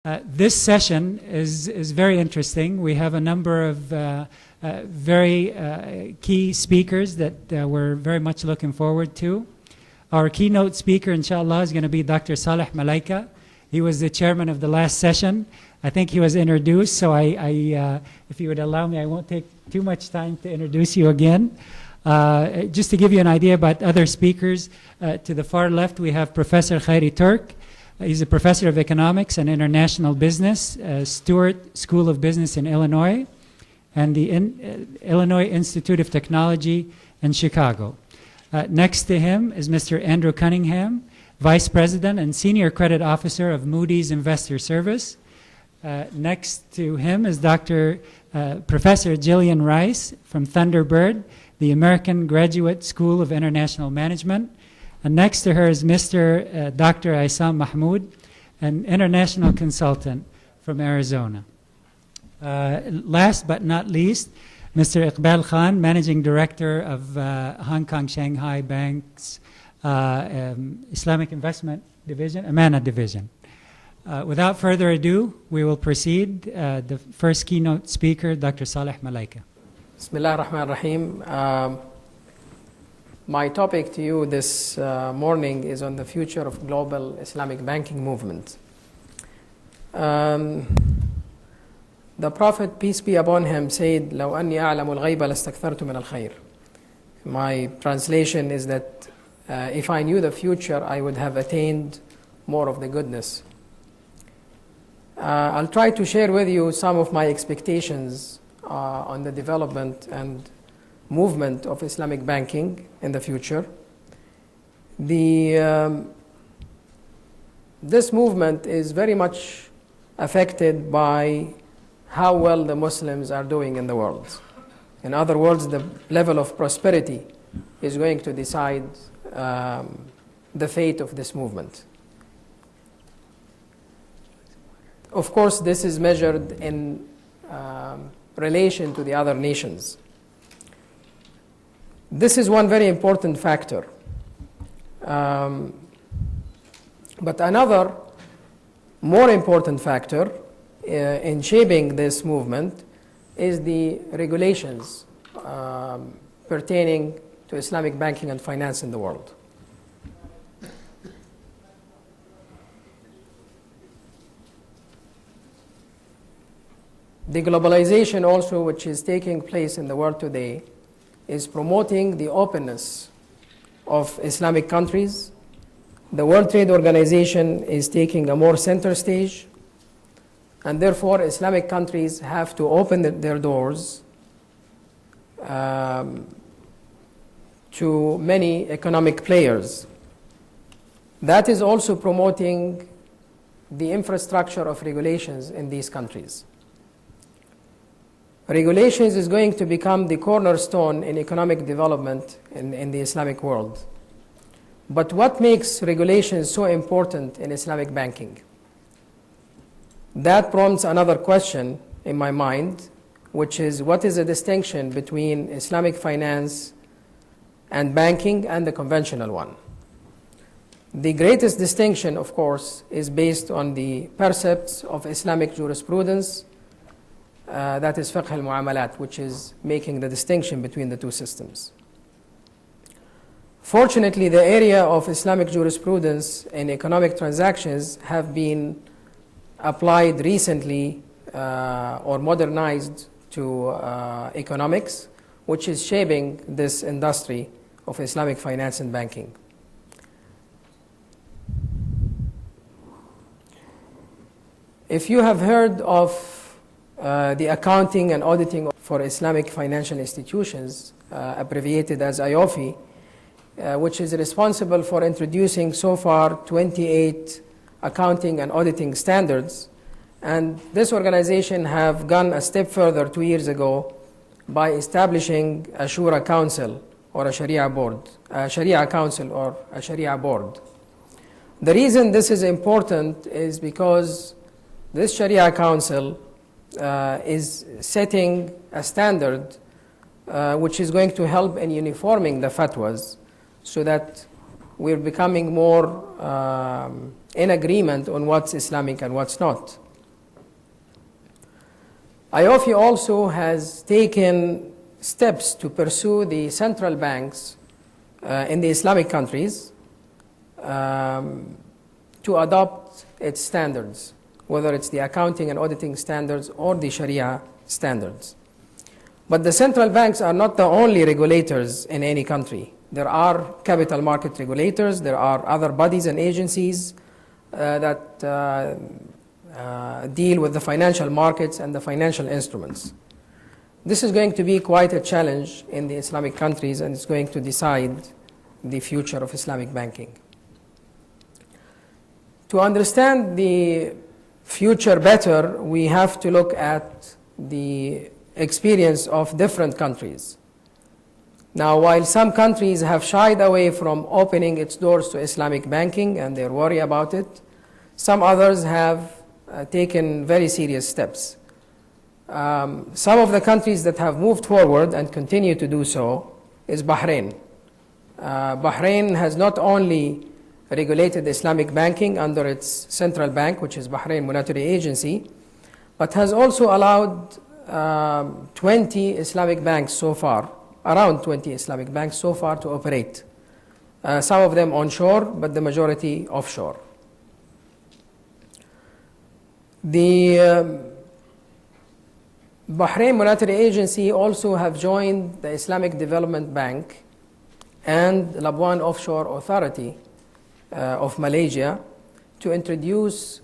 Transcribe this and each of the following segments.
This session is very interesting. We have a number of very key speakers that we're very much looking forward to. Our keynote speaker, inshallah, is going to be Dr. Saleh Malaika. He was the chairman of the last session. I think he was introduced, so if you would allow me, I won't take too much time to introduce you again. Just to give you an idea about other speakers, to the far left we have Professor Khairi Turk. He's a professor of economics and international business, Stewart School of Business in Illinois, and the Illinois Institute of Technology in Chicago. Next to him is Mr. Andrew Cunningham, Vice President and Senior Credit Officer of Moody's Investor Service. Next to him is Professor Jillian Rice from Thunderbird, the American Graduate School of International Management. And next to her is Mr. Dr. Aysam Mahmoud, an international consultant from Arizona. Last but not least, Mr. Iqbal Khan, Managing Director of Hong Kong Shanghai Bank's Islamic Investment Division, Amana Division. Without further ado, we will proceed. The first keynote speaker, Dr. Saleh Malaika. Bismillah ar-Rahman ar-Rahim. My topic to you this morning is on the future of global Islamic banking movement. The Prophet, peace be upon him, said, لو أني أعلم الغيب لاستكثرت من الخير. My translation is that if I knew the future, I would have attained more of the goodness. I'll try to share with you some of my expectations on the development and movement of Islamic banking in the future. This movement is very much affected by how well the Muslims are doing in the world. In other words, the level of prosperity is going to decide the fate of this movement. Of course, this is measured in relation to the other nations. This is one very important factor. But another more important factor in shaping this movement is the regulations pertaining to Islamic banking and finance in the world. The globalization also, which is taking place in the world today, is promoting the openness of Islamic countries. The World Trade Organization is taking a more center stage, and therefore Islamic countries have to open their doors to many economic players. That is also promoting the infrastructure of regulations in these countries. Regulations is going to become the cornerstone in economic development in the Islamic world. But what makes regulations so important in Islamic banking? That prompts another question in my mind, which is, what is the distinction between Islamic finance and banking and the conventional one? The greatest distinction, of course, is based on the precepts of Islamic jurisprudence, that is fiqh al-mu'amalat, which is making the distinction between the two systems. Fortunately, the area of Islamic jurisprudence in economic transactions have been applied recently or modernized to economics, which is shaping this industry of Islamic finance and banking. If you have heard of the accounting and auditing for Islamic financial institutions, abbreviated as IOFI, which is responsible for introducing so far 28 accounting and auditing standards. And this organization have gone a step further 2 years ago by establishing a Shura Council or a Sharia board, a Sharia Council or a Sharia board. The reason this is important is because this Sharia Council is setting a standard which is going to help in uniforming the fatwas so that we're becoming more in agreement on what's Islamic and what's not. IOFI also has taken steps to pursue the central banks in the Islamic countries to adopt its standards, whether it's the accounting and auditing standards or the Sharia standards. But the central banks are not the only regulators in any country. There are capital market regulators, there are other bodies and agencies that deal with the financial markets and the financial instruments. This is going to be quite a challenge in the Islamic countries, and it's going to decide the future of Islamic banking. To understand the future better, we have to look at the experience of different countries. Now, while some countries have shied away from opening its doors to Islamic banking and they're worried about it, some others have taken very serious steps. Some of the countries that have moved forward and continue to do so is Bahrain. Bahrain has not only regulated Islamic banking under its central bank, which is Bahrain Monetary Agency, but has also allowed 20 Islamic banks so far, around 20 Islamic banks so far to operate. Some of them onshore, but the majority offshore. The Bahrain Monetary Agency also have joined the Islamic Development Bank and Labuan Offshore Authority of Malaysia to introduce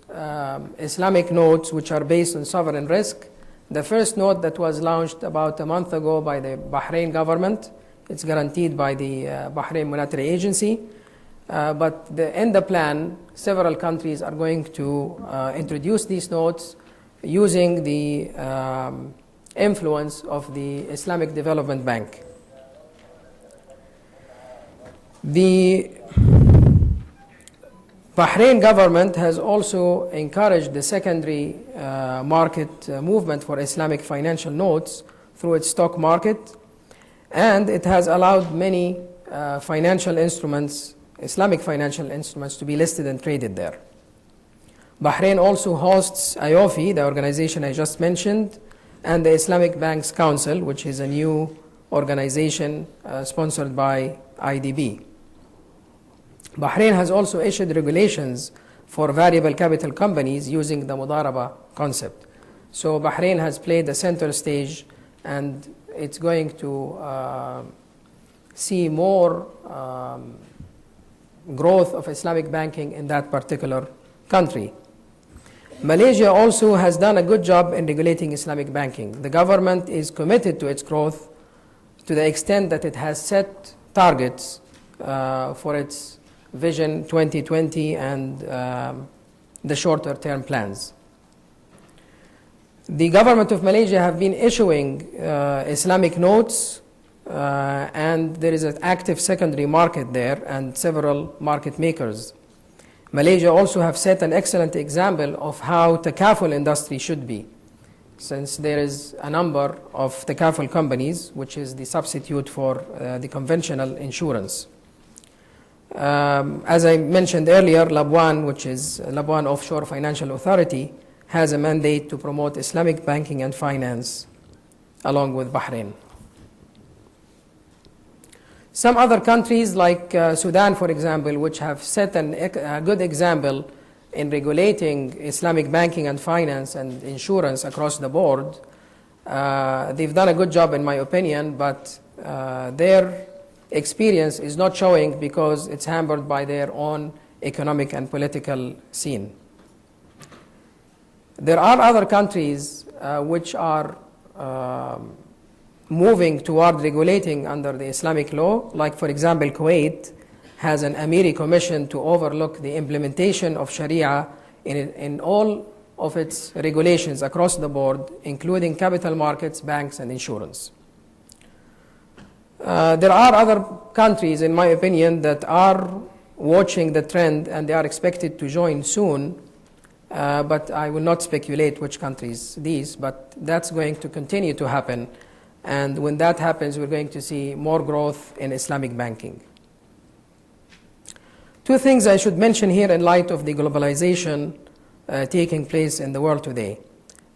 Islamic notes which are based on sovereign risk. The first note that was launched about a month ago by the Bahrain government, it's guaranteed by the Bahrain Monetary Agency, but in the plan, several countries are going to introduce these notes using the influence of the Islamic Development Bank. The Bahrain government has also encouraged the secondary market movement for Islamic financial notes through its stock market, and it has allowed many financial instruments, Islamic financial instruments, to be listed and traded there. Bahrain also hosts IOFI, the organization I just mentioned, and the Islamic Banks Council, which is a new organization sponsored by IDB. Bahrain has also issued regulations for variable capital companies using the Mudaraba concept. So Bahrain has played the center stage, and it's going to see more growth of Islamic banking in that particular country. Malaysia also has done a good job in regulating Islamic banking. The government is committed to its growth to the extent that it has set targets for its Vision 2020 and the shorter term plans. The government of Malaysia have been issuing Islamic notes, and there is an active secondary market there and several market makers. Malaysia also have set an excellent example of how takaful industry should be, since there is a number of takaful companies, which is the substitute for the conventional insurance. As I mentioned earlier, Labuan, which is Labuan Offshore Financial Authority, has a mandate to promote Islamic banking and finance along with Bahrain. Some other countries like Sudan, for example, which have set a good example in regulating Islamic banking and finance and insurance across the board, they've done a good job in my opinion, but their experience is not showing because it's hampered by their own economic and political scene. There are other countries which are moving toward regulating under the Islamic law, like for example Kuwait has an Amiri Commission to overlook the implementation of Sharia in all of its regulations across the board, including capital markets, banks and insurance. There are other countries, in my opinion, that are watching the trend and they are expected to join soon, but I will not speculate which countries these, but that's going to continue to happen, and when that happens we're going to see more growth in Islamic banking. Two things I should mention here in light of the globalization taking place in the world today.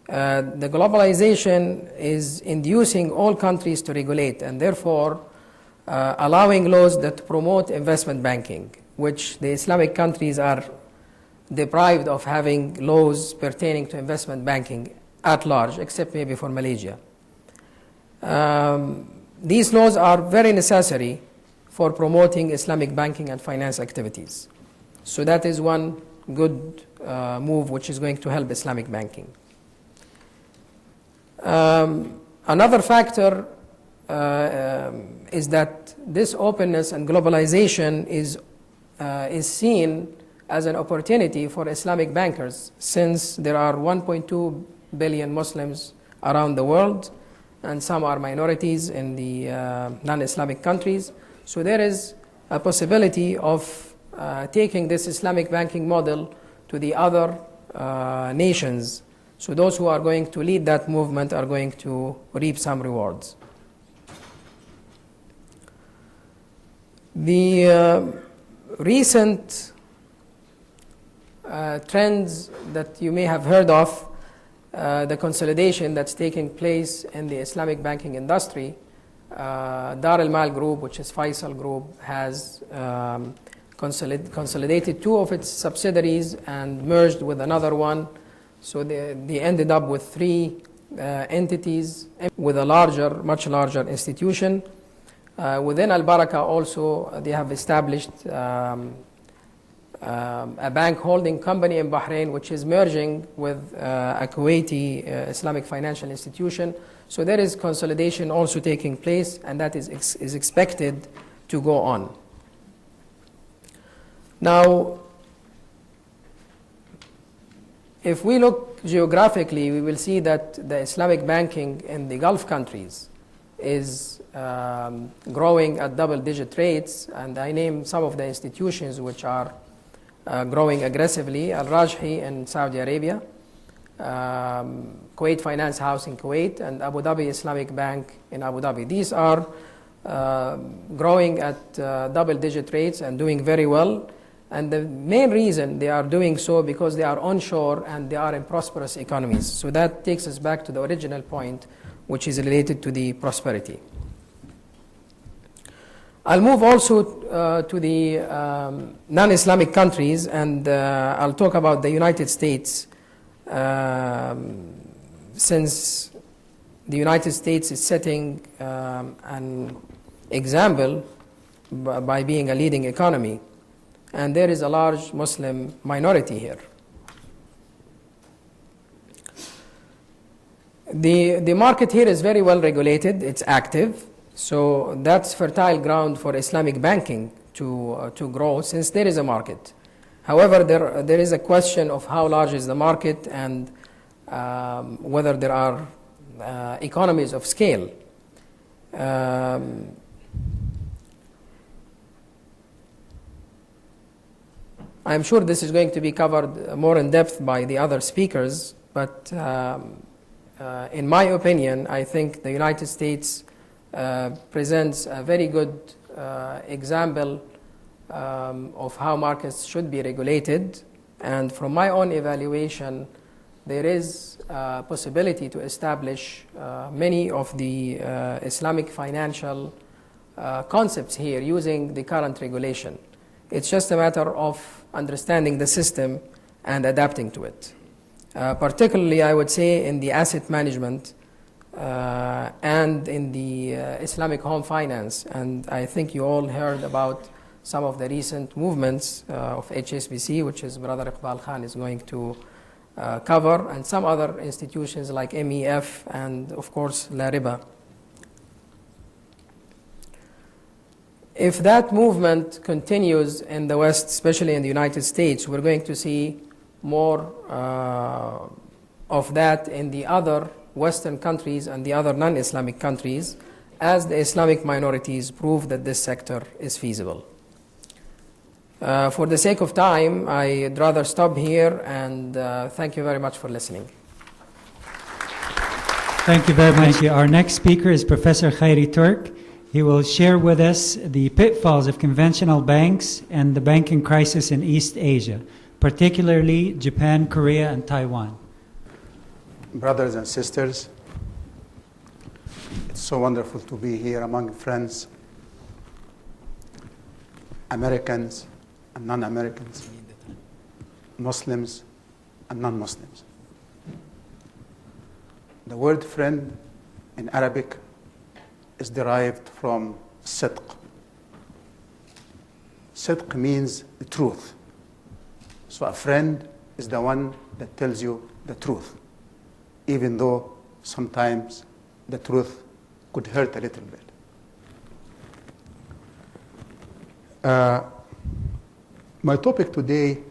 The globalization is inducing all countries to regulate and therefore allowing laws that promote investment banking, which the Islamic countries are deprived of having laws pertaining to investment banking at large, except maybe for Malaysia. These laws are very necessary for promoting Islamic banking and finance activities. So that is one good move which is going to help Islamic banking. Another factor is that this openness and globalization is seen as an opportunity for Islamic bankers, since there are 1.2 billion Muslims around the world, and some are minorities in the non-Islamic countries. So there is a possibility of taking this Islamic banking model to the other nations. So those who are going to lead that movement are going to reap some rewards. The recent trends that you may have heard of, the consolidation that's taking place in the Islamic banking industry, Dar al-Mal Group, which is Faisal Group, has consolidated two of its subsidiaries and merged with another one. So they ended up with three entities with a much larger institution. Within Al-Baraka also, they have established a bank holding company in Bahrain, which is merging with a Kuwaiti Islamic financial institution. So there is consolidation also taking place, and that is expected to go on. Now, if we look geographically, we will see that the Islamic banking in the Gulf countries is growing at double-digit rates, and I name some of the institutions which are growing aggressively: Al-Rajhi in Saudi Arabia, Kuwait Finance House in Kuwait, and Abu Dhabi Islamic Bank in Abu Dhabi. These are growing at double-digit rates and doing very well. And the main reason they are doing so because they are onshore and they are in prosperous economies. So that takes us back to the original point, which is related to the prosperity. I'll move also to the non-Islamic countries, and I'll talk about the United States, since the United States is setting an example by being a leading economy. And there is a large Muslim minority here. The market here is very well regulated, it's active, so that's fertile ground for Islamic banking to grow, since there is a market. However, there is a question of how large is the market and whether there are economies of scale. I'm sure this is going to be covered more in depth by the other speakers, but in my opinion, I think the United States presents a very good example of how markets should be regulated. And from my own evaluation, there is a possibility to establish many of the Islamic financial concepts here using the current regulation. It's just a matter of understanding the system and adapting to it. Particularly, I would say, in the asset management and in the Islamic home finance. And I think you all heard about some of the recent movements of HSBC, which is Brother Iqbal Khan is going to cover, and some other institutions like MEF and, of course, La Riba. If that movement continues in the West, especially in the United States, we're going to see more of that in the other Western countries and the other non-Islamic countries, as the Islamic minorities prove that this sector is feasible. For the sake of time, I'd rather stop here, and thank you very much for listening. Thank you very much. Our next speaker is Professor Khairi Turk. He will share with us the pitfalls of conventional banks and the banking crisis in East Asia, particularly Japan, Korea, and Taiwan. brothers and sisters. It's so wonderful to be here among friends, Americans and non-Americans, Muslims and non-Muslims. The word friend in Arabic is derived from sidq. Sidq means the truth. So a friend is the one that tells you the truth, even though sometimes the truth could hurt a little bit. My topic today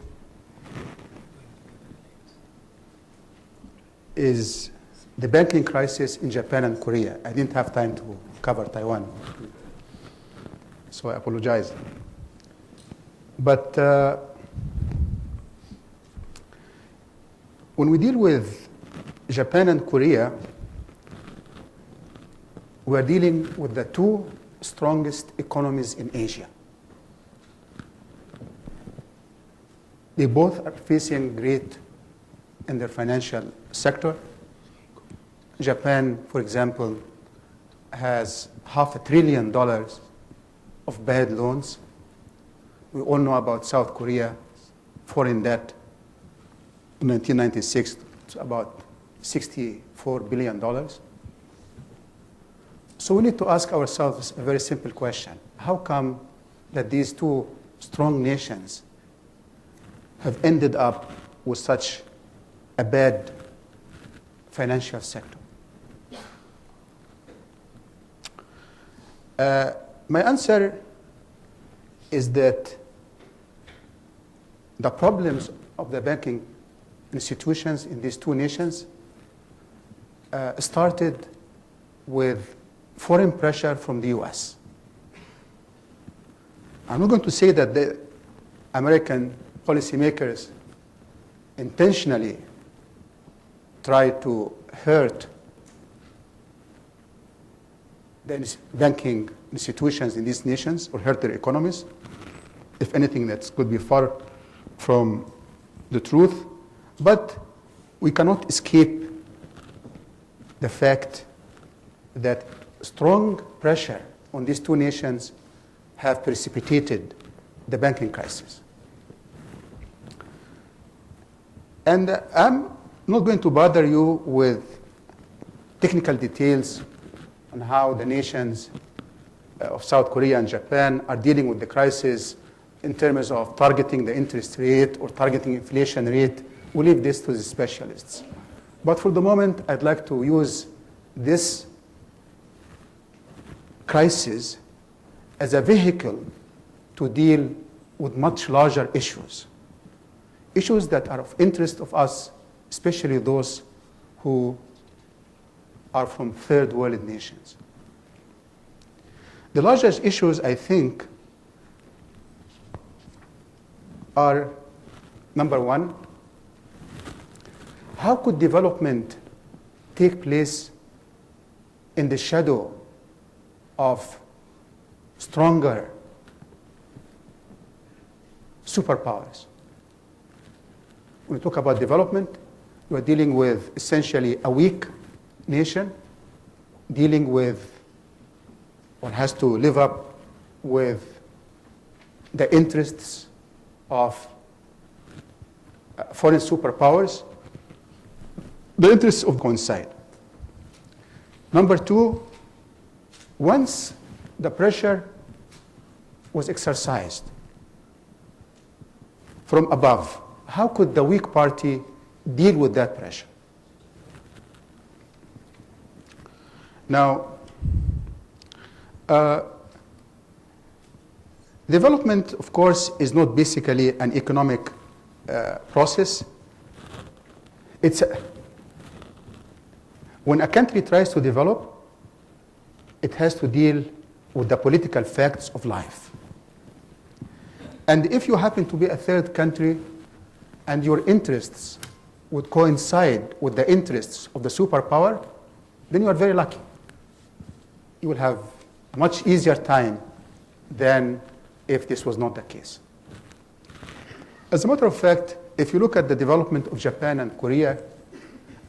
is the banking crisis in Japan and Korea. I didn't have time to cover Taiwan, so I apologize. But when we deal with Japan and Korea, we are dealing with the two strongest economies in Asia. They both are facing great in their financial sector. Japan, for example, has $500 billion of bad loans. We all know about South Korea, foreign debt in 1996, it's about $64 billion. So we need to ask ourselves a very simple question. How come that these two strong nations have ended up with such a bad financial sector? My answer is that the problems of the banking institutions in these two nations started with foreign pressure from the US. I'm not going to say that the American policymakers intentionally try to hurt the banking institutions in these nations or hurt their economies. If anything, that could be far from the truth. But we cannot escape the fact that strong pressure on these two nations have precipitated the banking crisis. And I'm not going to bother you with technical details on how the nations of South Korea and Japan are dealing with the crisis in terms of targeting the interest rate or targeting inflation rate. We'll leave this to the specialists. But for the moment, I'd like to use this crisis as a vehicle to deal with much larger issues. Issues that are of interest of us, especially those who are from third world nations. The largest issues, I think, are, number one, how could development take place in the shadow of stronger superpowers? When we talk about development, we're dealing with essentially a weak nation, dealing with or has to live up with the interests of foreign superpowers. The interests of coincide. Number two, once the pressure was exercised from above, how could the weak party deal with that pressure? Now, development, of course, is not basically an economic process. When a country tries to develop, it has to deal with the political facts of life. And if you happen to be a third country and your interests would coincide with the interests of the superpower, then you are very lucky. You will have a much easier time than if this was not the case. As a matter of fact, if you look at the development of Japan and Korea,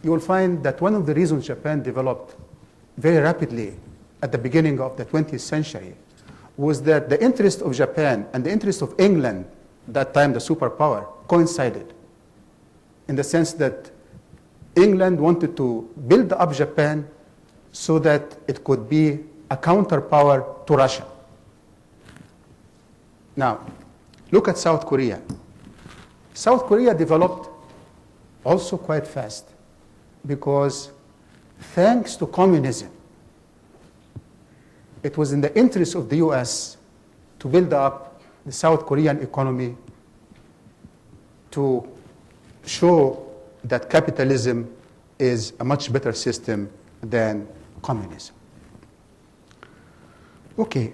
you will find that one of the reasons Japan developed very rapidly at the beginning of the 20th century was that the interest of Japan and the interest of England, that time the superpower, coincided in the sense that England wanted to build up Japan so that it could be a counterpower to Russia. Now, look at South Korea. South Korea developed also quite fast because thanks to communism, it was in the interest of the US to build up the South Korean economy to show that capitalism is a much better system than communism. Okay.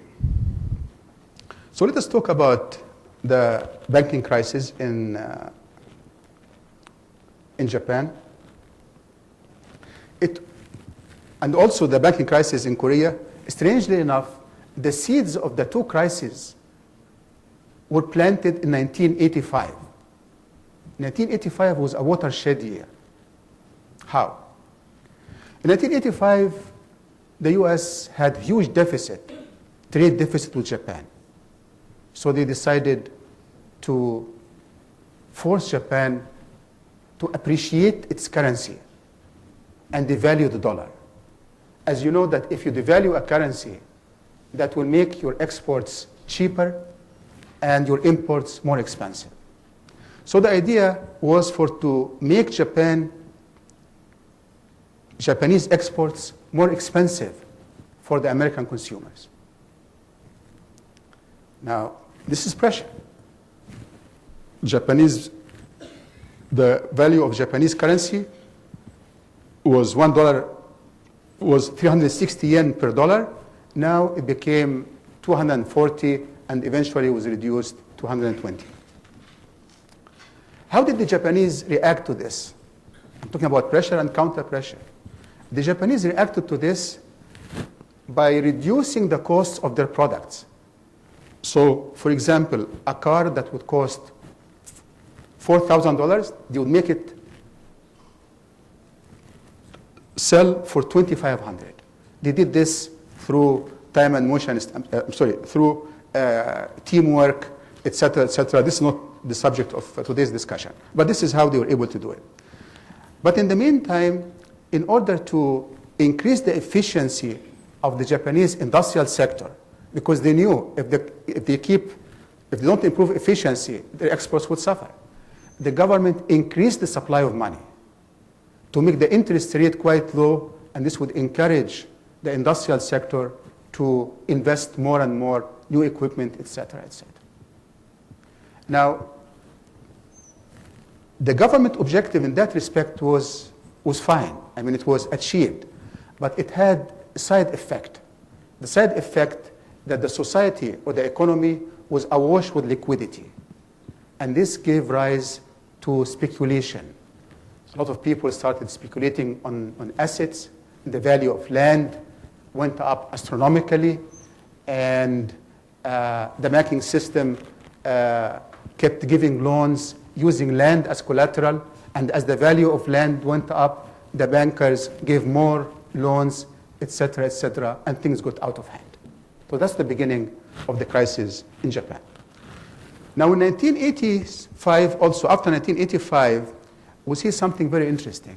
So let us talk about the banking crisis in Japan. And also the banking crisis in Korea. Strangely enough, the seeds of the two crises were planted in 1985. 1985 was a watershed year. How? In 1985, the US had huge deficit, trade deficit with Japan. So they decided to force Japan to appreciate its currency and devalue the dollar. As you know that if you devalue a currency, that will make your exports cheaper and your imports more expensive. So the idea was to make Japanese exports more expensive for the American consumers. Now, this is pressure. The value of Japanese currency was $1, was 360 yen per dollar. Now it became 240 and eventually was reduced to 120. How did the Japanese react to this? I'm talking about pressure and counter pressure. The Japanese reacted to this by reducing the costs of their products. So, for example, a car that would cost $4,000, they would make it sell for $2,500. They did this through time and motion, through teamwork, etc., etc. This is not the subject of today's discussion, but this is how they were able to do it. But in the meantime, in order to increase the efficiency of the Japanese industrial sector, because they knew if they don't improve efficiency, their exports would suffer. The government increased the supply of money to make the interest rate quite low, and this would encourage the industrial sector to invest more and more new equipment, etc., etc. Now, the government objective in that respect was fine. I mean, it was achieved, but it had a side effect. The side effect that the society or the economy was awash with liquidity. And this gave rise to speculation. A lot of people started speculating on assets. The value of land went up astronomically, and the banking system kept giving loans using land as collateral, and as the value of land went up, the bankers gave more loans, etc., etc., and things got out of hand. So that's the beginning of the crisis in Japan. Now, in 1985, also after 1985, we see something very interesting.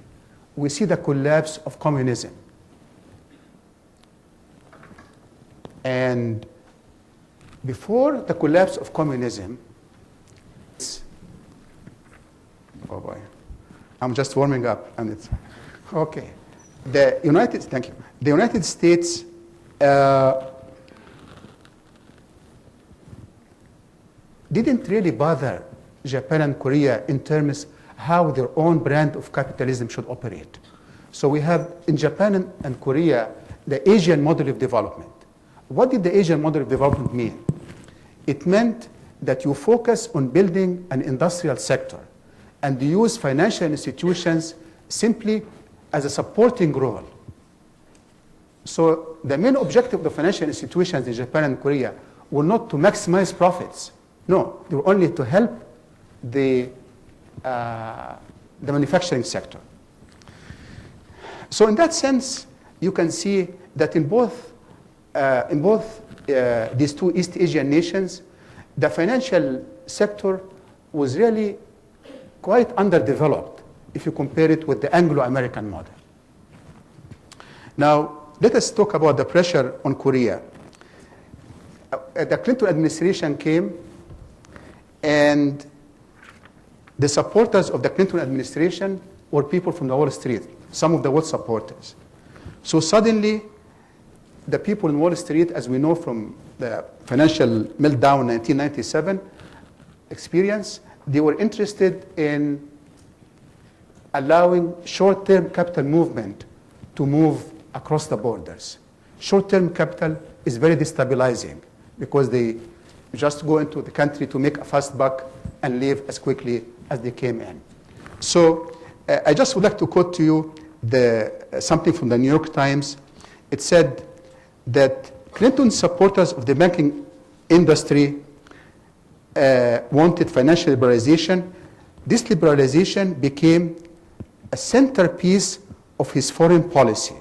We see the collapse of communism. And before the collapse of communism, oh boy, I'm just warming up, and it's okay. The United States didn't really bother Japan and Korea in terms how their own brand of capitalism should operate. So we have in Japan and Korea the Asian model of development. What did the Asian model of development mean? It meant that you focus on building an industrial sector and you use financial institutions simply as a supporting role. So the main objective of the financial institutions in Japan and Korea were not to maximize profits. No, they were only to help the manufacturing sector. So in that sense, you can see that in both these two East Asian nations, the financial sector was really quite underdeveloped if you compare it with the Anglo-American model. Now, let us talk about the pressure on Korea. The Clinton administration came, and the supporters of the Clinton administration were people from the Wall Street, some of the Wall supporters. So suddenly, the people in Wall Street, as we know from the financial meltdown 1997 experience, they were interested in allowing short-term capital movement to move across the borders. Short-term capital is very destabilizing because they just go into the country to make a fast buck and leave as quickly as they came in. So I just would like to quote to you something from the New York Times. It said that Clinton's supporters of the banking industry wanted financial liberalization. This liberalization became a centerpiece of his foreign policy.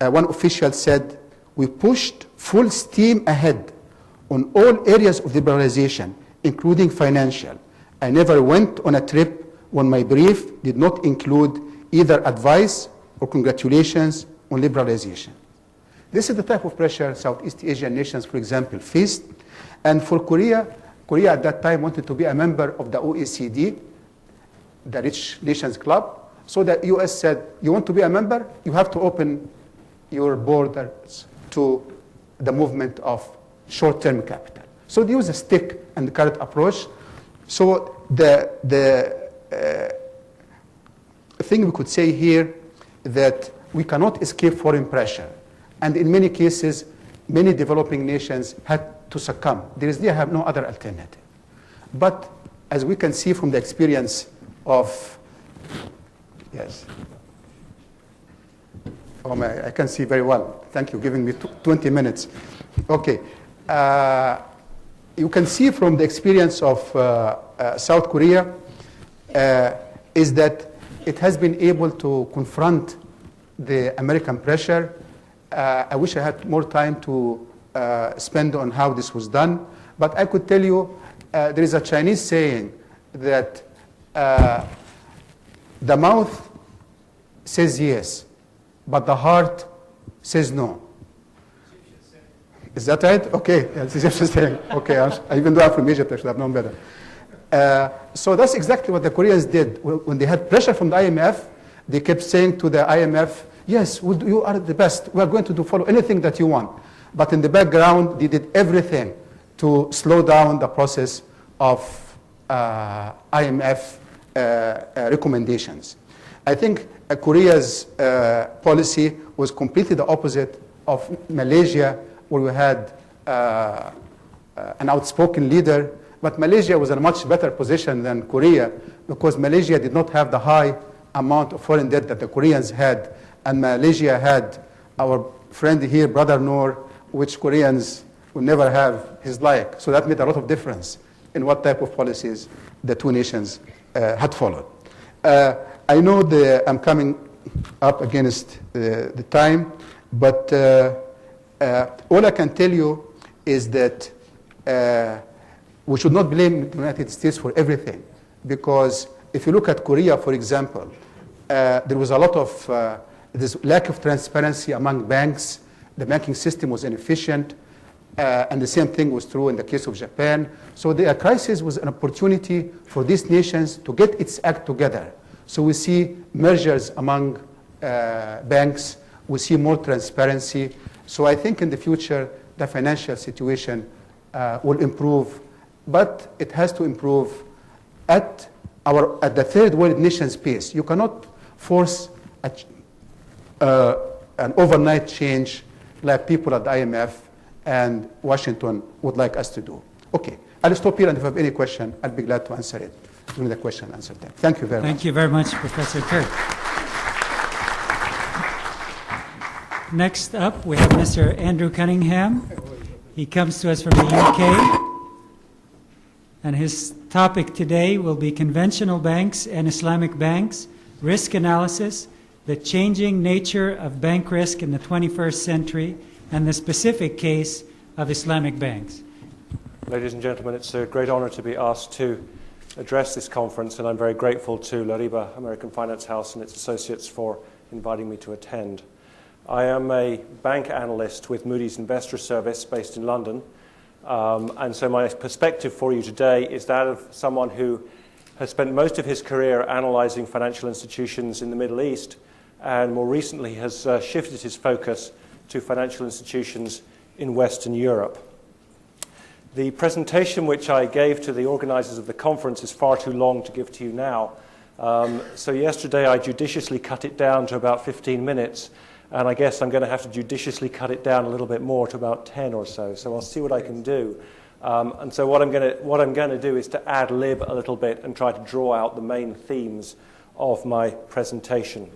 One official said, "We pushed full steam ahead on all areas of liberalization, including financial. I never went on a trip when my brief did not include either advice or congratulations on liberalization." This is the type of pressure Southeast Asian nations, for example, faced. And for Korea, Korea at that time wanted to be a member of the OECD, the Rich Nations Club. So the US said, you want to be a member? You have to open your borders to the movement of short-term capital. So they use a stick and carrot approach. So the thing we could say here that we cannot escape foreign pressure. And in many cases, many developing nations had to succumb. They have no other alternative. But as we can see from the experience of, yes. Oh, I can see very well. Thank you, giving me 20 minutes. Okay. You can see from the experience of South Korea is that it has been able to confront the American pressure. I wish I had more time to spend on how this was done. But I could tell you there is a Chinese saying that the mouth says yes, but the heart says no. Is that right? Okay, that's Egyptian saying. Okay, even though I'm from Egypt, I should have known better. So that's exactly what the Koreans did. When they had pressure from the IMF, they kept saying to the IMF, yes, you are the best. We are going to follow anything that you want. But in the background, they did everything to slow down the process of IMF recommendations. I think Korea's policy was completely the opposite of Malaysia, where we had an outspoken leader. But Malaysia was in a much better position than Korea because Malaysia did not have the high amount of foreign debt that the Koreans had. And Malaysia had our friend here, Brother Noor, which Koreans would never have his like. So that made a lot of difference in what type of policies the two nations had followed. I know I'm coming up against the time, but all I can tell you is that we should not blame the United States for everything. Because if you look at Korea, for example, there was a lot of this lack of transparency among banks. The banking system was inefficient. And the same thing was true in the case of Japan. So the crisis was an opportunity for these nations to get its act together. So we see mergers among banks. We see more transparency. So I think in the future, the financial situation will improve. But it has to improve at the third world nation's pace. You cannot force an overnight change like people at the IMF and Washington would like us to do. Okay, I'll stop here, and if you have any question, I'll be glad to answer it during the question and answer time. Thank you very much. Thank you very much, Professor Kirk. Next up, we have Mr. Andrew Cunningham. He comes to us from the UK. And his topic today will be conventional banks and Islamic banks, risk analysis, the changing nature of bank risk in the 21st century and the specific case of Islamic banks. Ladies and gentlemen, it's a great honor to be asked to address this conference, and I'm very grateful to Lariba American Finance House and its associates for inviting me to attend. I am a bank analyst with Moody's Investor Service based in London, and so my perspective for you today is that of someone who has spent most of his career analyzing financial institutions in the Middle East, and more recently has shifted his focus to financial institutions in Western Europe. The presentation which I gave to the organizers of the conference is far too long to give to you now. So yesterday I judiciously cut it down to about 15 minutes, and I guess I'm going to have to judiciously cut it down a little bit more to about 10 or so. So I'll see what I can do. And so what I'm going to do is to ad lib a little bit and try to draw out the main themes of my presentation.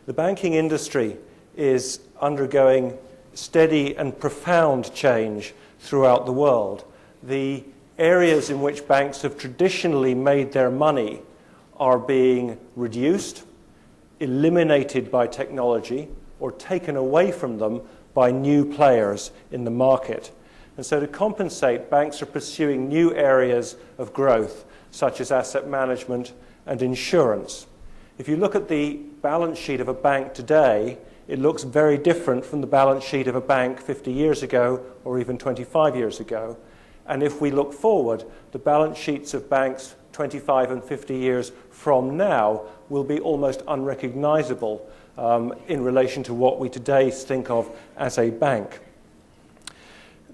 The banking industry is undergoing steady and profound change throughout the world. The areas in which banks have traditionally made their money are being reduced, eliminated by technology, or taken away from them by new players in the market. And so to compensate, banks are pursuing new areas of growth, such as asset management and insurance. If you look at the balance sheet of a bank today, it looks very different from the balance sheet of a bank 50 years ago or even 25 years ago. And if we look forward, the balance sheets of banks 25 and 50 years from now will be almost unrecognizable in relation to what we today think of as a bank.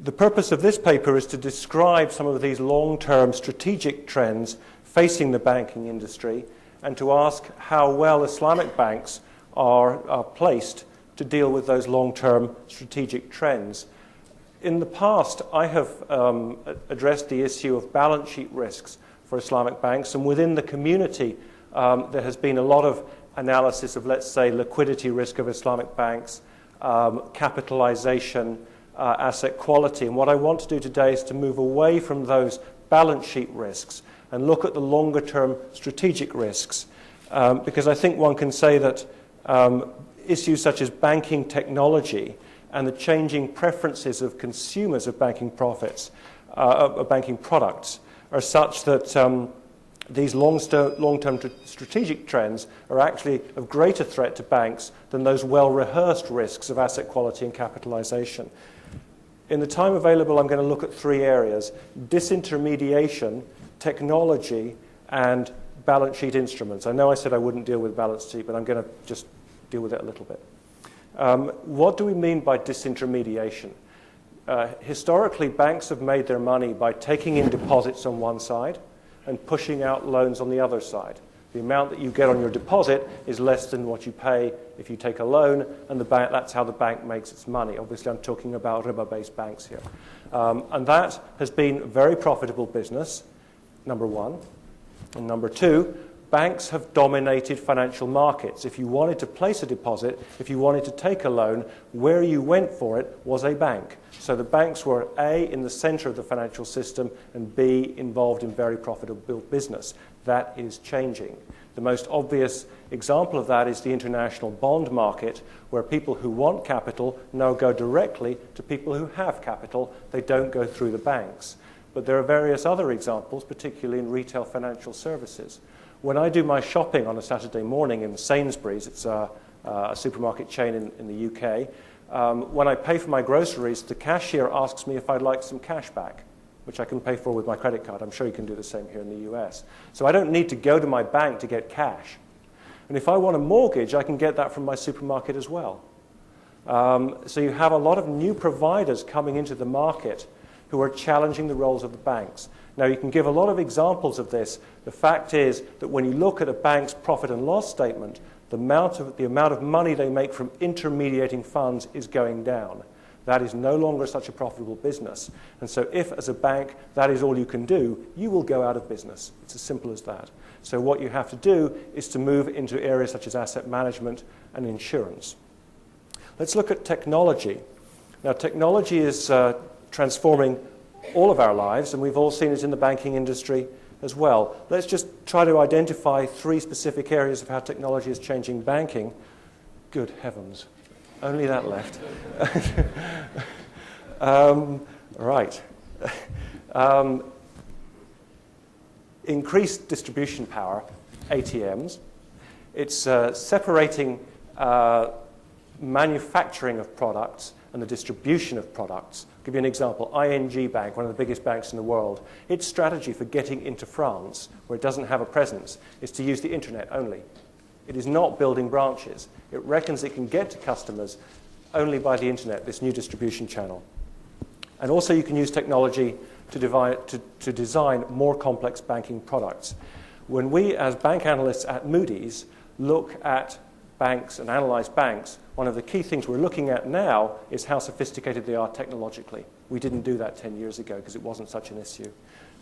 The purpose of this paper is to describe some of these long-term strategic trends facing the banking industry and to ask how well Islamic banks are placed to deal with those long-term strategic trends. In the past, I have addressed the issue of balance sheet risks for Islamic banks, and within the community, there has been a lot of analysis of, let's say, liquidity risk of Islamic banks, capitalization, asset quality. And what I want to do today is to move away from those balance sheet risks and look at the longer-term strategic risks, because I think one can say that issues such as banking technology and the changing preferences of consumers of banking products are such that these long-term strategic trends are actually of greater threat to banks than those well-rehearsed risks of asset quality and capitalization. In the time available, I'm going to look at three areas: disintermediation, technology, and balance sheet instruments. I know I said I wouldn't deal with balance sheet, but I'm going to just deal with it a little bit. What do we mean by disintermediation? Historically, banks have made their money by taking in deposits on one side and pushing out loans on the other side. The amount that you get on your deposit is less than what you pay if you take a loan, and that's how the bank makes its money. Obviously, I'm talking about riba-based banks here. And that has been a very profitable business, number one. And number two, banks have dominated financial markets. If you wanted to place a deposit, if you wanted to take a loan, where you went for it was a bank. So the banks were A, in the center of the financial system, and B, involved in very profitable business. That is changing. The most obvious example of that is the international bond market, where people who want capital now go directly to people who have capital. They don't go through the banks. But there are various other examples, particularly in retail financial services. When I do my shopping on a Saturday morning in Sainsbury's, it's a supermarket chain in the UK, when I pay for my groceries, the cashier asks me if I'd like some cash back, which I can pay for with my credit card. I'm sure you can do the same here in the US. So I don't need to go to my bank to get cash. And if I want a mortgage, I can get that from my supermarket as well. So you have a lot of new providers coming into the market who are challenging the roles of the banks. Now, you can give a lot of examples of this. The fact is that when you look at a bank's profit and loss statement, the amount of money they make from intermediating funds is going down. That is no longer such a profitable business. And so if, as a bank, that is all you can do, you will go out of business. It's as simple as that. So what you have to do is to move into areas such as asset management and insurance. Let's look at technology. Now, technology is transforming all of our lives, and we've all seen it in the banking industry as well. Let's just try to identify 3 specific areas of how technology is changing banking. Good heavens, only that left. Right. Increased distribution power, ATMs. It's separating manufacturing of products and the distribution of products. I'll give you an example. ING Bank, one of the biggest banks in the world, its strategy for getting into France, where it doesn't have a presence, is to use the internet only. It is not building branches. It reckons it can get to customers only by the internet, this new distribution channel. And also you can use technology to design more complex banking products. When we, as bank analysts at Moody's, look at banks and analyze banks, one of the key things we're looking at now is how sophisticated they are technologically. We didn't do that 10 years ago because it wasn't such an issue.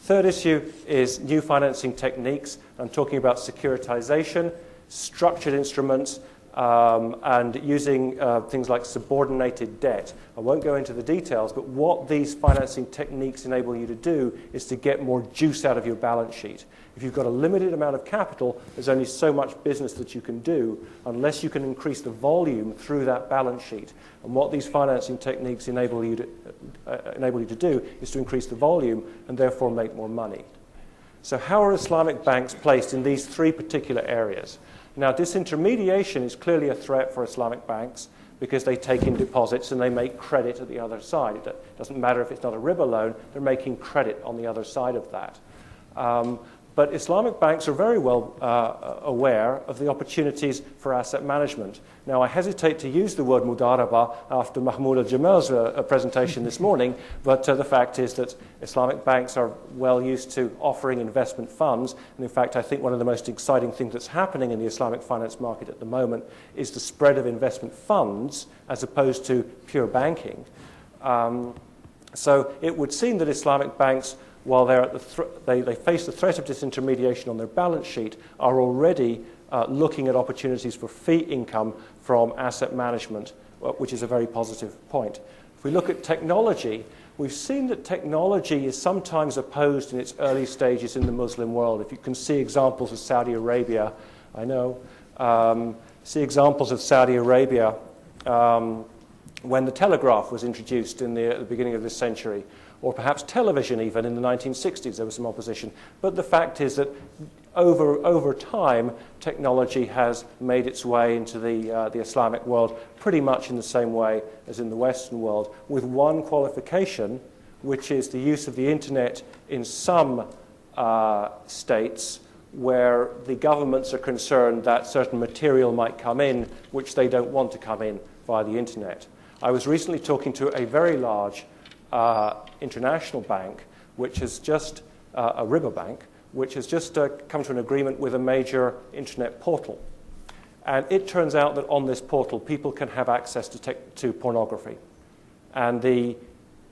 Third issue is new financing techniques. I'm talking about securitization, structured instruments, and using things like subordinated debt. I won't go into the details, but what these financing techniques enable you to do is to get more juice out of your balance sheet. If you've got a limited amount of capital, there's only so much business that you can do unless you can increase the volume through that balance sheet. And what these financing techniques enable you to do is to increase the volume and therefore make more money. So how are Islamic banks placed in these 3 particular areas? Now, disintermediation is clearly a threat for Islamic banks because they take in deposits and they make credit at the other side. It doesn't matter if it's not a riba loan, they're making credit on the other side of that. But Islamic banks are very well aware of the opportunities for asset management. Now, I hesitate to use the word mudaraba after Mahmoud al-Jamal's presentation this morning, but the fact is that Islamic banks are well used to offering investment funds. And in fact, I think one of the most exciting things that's happening in the Islamic finance market at the moment is the spread of investment funds as opposed to pure banking. So it would seem that Islamic banks, while they're at they face the threat of disintermediation on their balance sheet, are already looking at opportunities for fee income from asset management, which is a very positive point. If we look at technology, we've seen that technology is sometimes opposed in its early stages in the Muslim world. If you can see examples of Saudi Arabia, see examples of Saudi Arabia when the telegraph was introduced at the beginning of this century, or perhaps television even in the 1960s, there was some opposition. But the fact is that over time, technology has made its way into the Islamic world pretty much in the same way as in the Western world, with one qualification, which is the use of the internet in some states where the governments are concerned that certain material might come in which they don't want to come in via the internet. I was recently talking to a very large international bank, which has just, a riba bank, which has just come to an agreement with a major internet portal. And it turns out that on this portal, people can have access to pornography. And the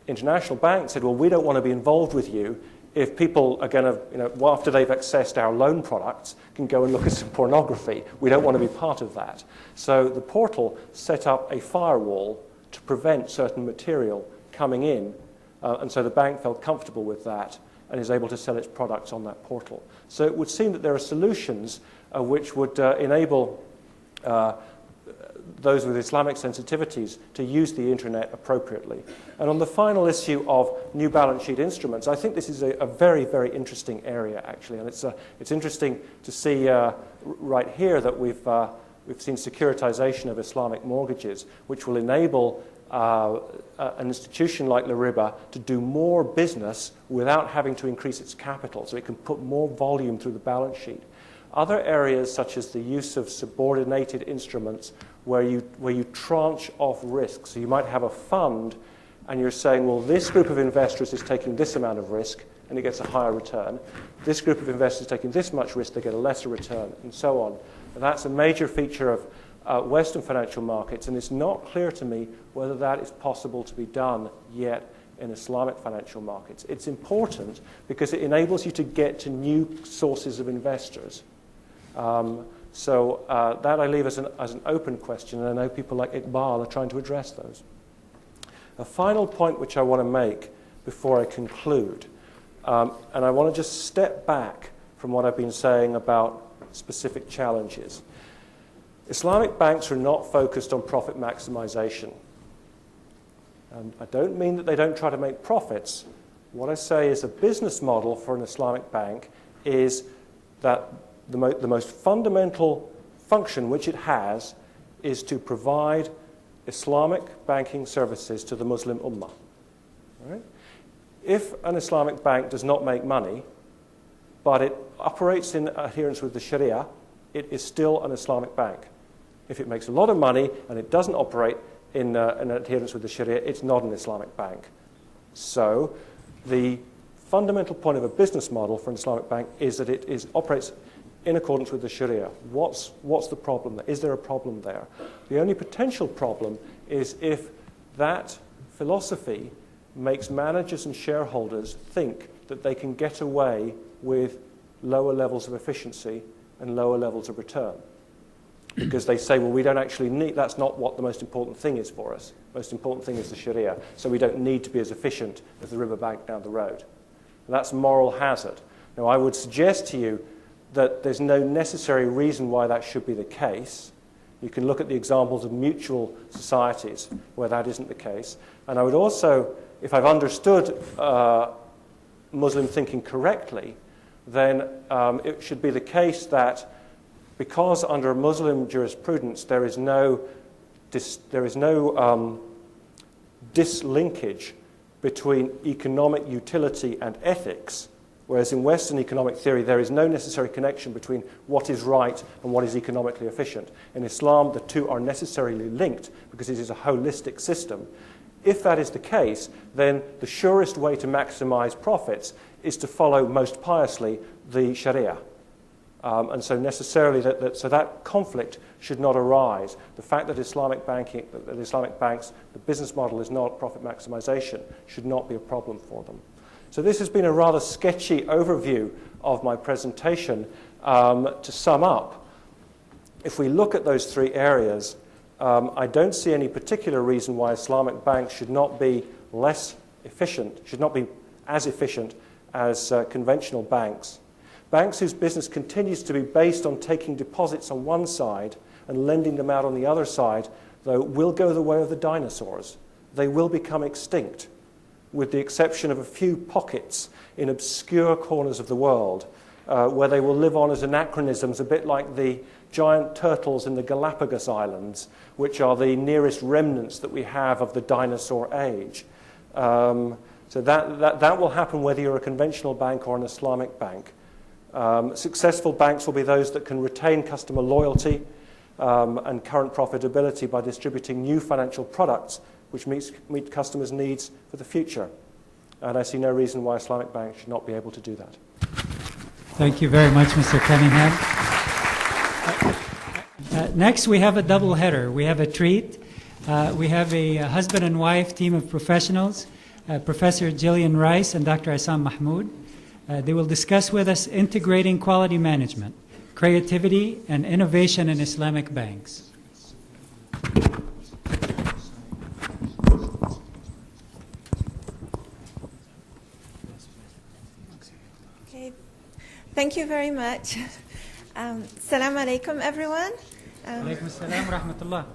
international bank said, well, we don't want to be involved with you if people are going to, after they've accessed our loan products, can go and look at some pornography. We don't want to be part of that. So the portal set up a firewall to prevent certain material coming in, and so the bank felt comfortable with that and is able to sell its products on that portal. So it would seem that there are solutions which would enable those with Islamic sensitivities to use the internet appropriately. And on the final issue of new balance sheet instruments, I think this is a very, very interesting area, actually. And it's interesting to see right here that we've seen securitization of Islamic mortgages, which will enable an institution like Lariba to do more business without having to increase its capital, so it can put more volume through the balance sheet. Other areas, such as the use of subordinated instruments, where you tranche off risk. So you might have a fund, and you're saying, well, this group of investors is taking this amount of risk, and it gets a higher return. This group of investors is taking this much risk, they get a lesser return, and so on. And that's a major feature of Western financial markets, and it's not clear to me whether that is possible to be done yet in Islamic financial markets. It's important because it enables you to get to new sources of investors. So that I leave as an open question, and I know people like Iqbal are trying to address those. A final point which I want to make before I conclude. And I want to just step back from what I've been saying about specific challenges. Islamic banks are not focused on profit maximization. And I don't mean that they don't try to make profits. What I say is a business model for an Islamic bank is that the most fundamental function which it has is to provide Islamic banking services to the Muslim Ummah. Right? If an Islamic bank does not make money, but it operates in adherence with the Sharia, it is still an Islamic bank. If it makes a lot of money and it doesn't operate in adherence with the Sharia, it's not an Islamic bank. So the fundamental point of a business model for an Islamic bank is that it operates in accordance with the Sharia. What's the problem there? Is there a problem there? The only potential problem is if that philosophy makes managers and shareholders think that they can get away with lower levels of efficiency and lower levels of return. Because they say, well, we don't actually need, that's not what the most important thing is for us. The most important thing is the Sharia, so we don't need to be as efficient as the river bank down the road. And that's moral hazard. Now, I would suggest to you that there's no necessary reason why that should be the case. You can look at the examples of mutual societies where that isn't the case. And I would also, if I've understood Muslim thinking correctly, then it should be the case that because under Muslim jurisprudence there is no dislinkage between economic utility and ethics, whereas in Western economic theory there is no necessary connection between what is right and what is economically efficient. In Islam, the two are necessarily linked because it is a holistic system. If that is the case, then the surest way to maximize profits is to follow most piously the Sharia. And so necessarily, so that conflict should not arise. The fact that Islamic banks, the business model is not profit maximization, should not be a problem for them. So this has been a rather sketchy overview of my presentation. To sum up, if we look at those three areas, I don't see any particular reason why Islamic banks should not be less efficient, should not be as efficient as conventional banks. Banks whose business continues to be based on taking deposits on one side and lending them out on the other side, though, will go the way of the dinosaurs. They will become extinct, with the exception of a few pockets in obscure corners of the world, where they will live on as anachronisms, a bit like the giant turtles in the Galapagos Islands, which are the nearest remnants that we have of the dinosaur age. So that will happen whether you're a conventional bank or an Islamic bank. Successful banks will be those that can retain customer loyalty and current profitability by distributing new financial products which meet customers' needs for the future. And I see no reason why Islamic banks should not be able to do that. Thank you very much, Mr. Cunningham. Next, we have a double header. We have a treat. We have a husband and wife team of professionals, Professor Jillian Rice and Dr. Assam Mahmood. They will discuss with us integrating quality management, creativity, and innovation in Islamic banks. Okay, thank you very much. Assalamu alaikum, everyone. Alaikum assalam wa rahmatullah.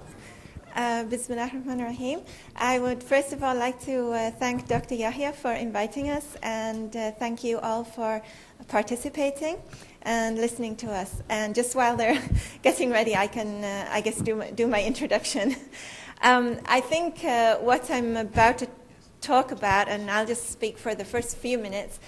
Bismillah ar-Rahman ar-Rahim. I would first of all like to thank Dr. Yahya for inviting us, and thank you all for participating and listening to us. And just while they're getting ready, I can, I guess, do my introduction. I think what I'm about to talk about, and I'll just speak for the first few minutes,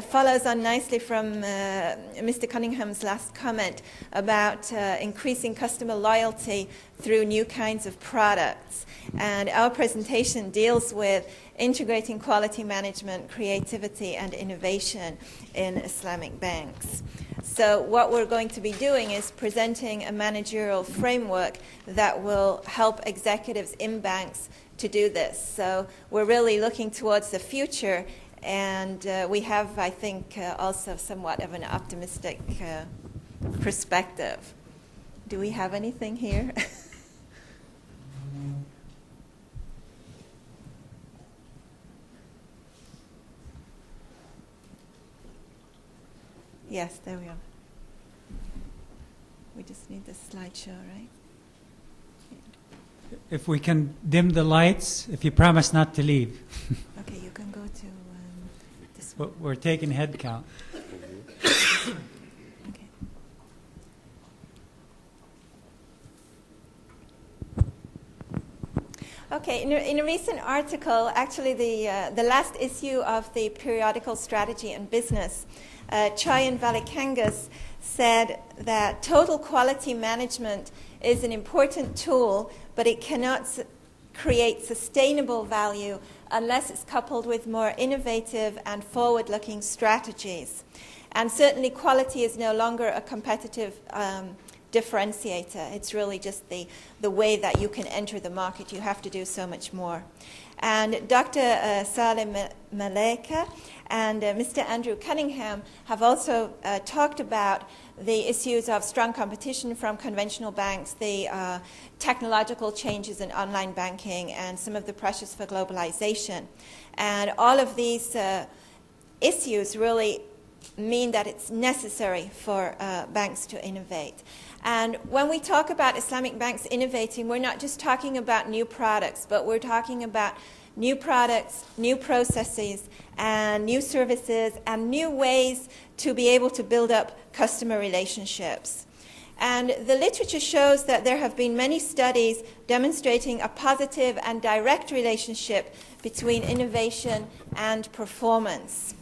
follows on nicely from Mr. Cunningham's last comment about increasing customer loyalty through new kinds of products. And our presentation deals with integrating quality management, creativity, and innovation in Islamic banks. So what we're going to be doing is presenting a managerial framework that will help executives in banks to do this. So we're really looking towards the future. And we have, I think, also somewhat of an optimistic perspective. Do we have anything here? Yes, there we are. We just need the slideshow, right? If we can dim the lights, if you promise not to leave. Okay, you can go to this one. We're taking head count. Okay. Okay, in a recent article, actually the last issue of the periodical Strategy and Business, Choyan Valikangas said that total quality management is an important tool, but it cannot create sustainable value unless it's coupled with more innovative and forward-looking strategies. And certainly quality is no longer a competitive differentiator. It's really just the way that you can enter the market. You have to do so much more. And Dr. Saleh Malaika and Mr. Andrew Cunningham have also talked about the issues of strong competition from conventional banks, the technological changes in online banking, and some of the pressures for globalization. And all of these issues really mean that it's necessary for banks to innovate. And when we talk about Islamic banks innovating, we're not just talking about new products, but we're talking about new products, new processes, and new services, and new ways to be able to build up customer relationships. And the literature shows that there have been many studies demonstrating a positive and direct relationship between innovation and performance.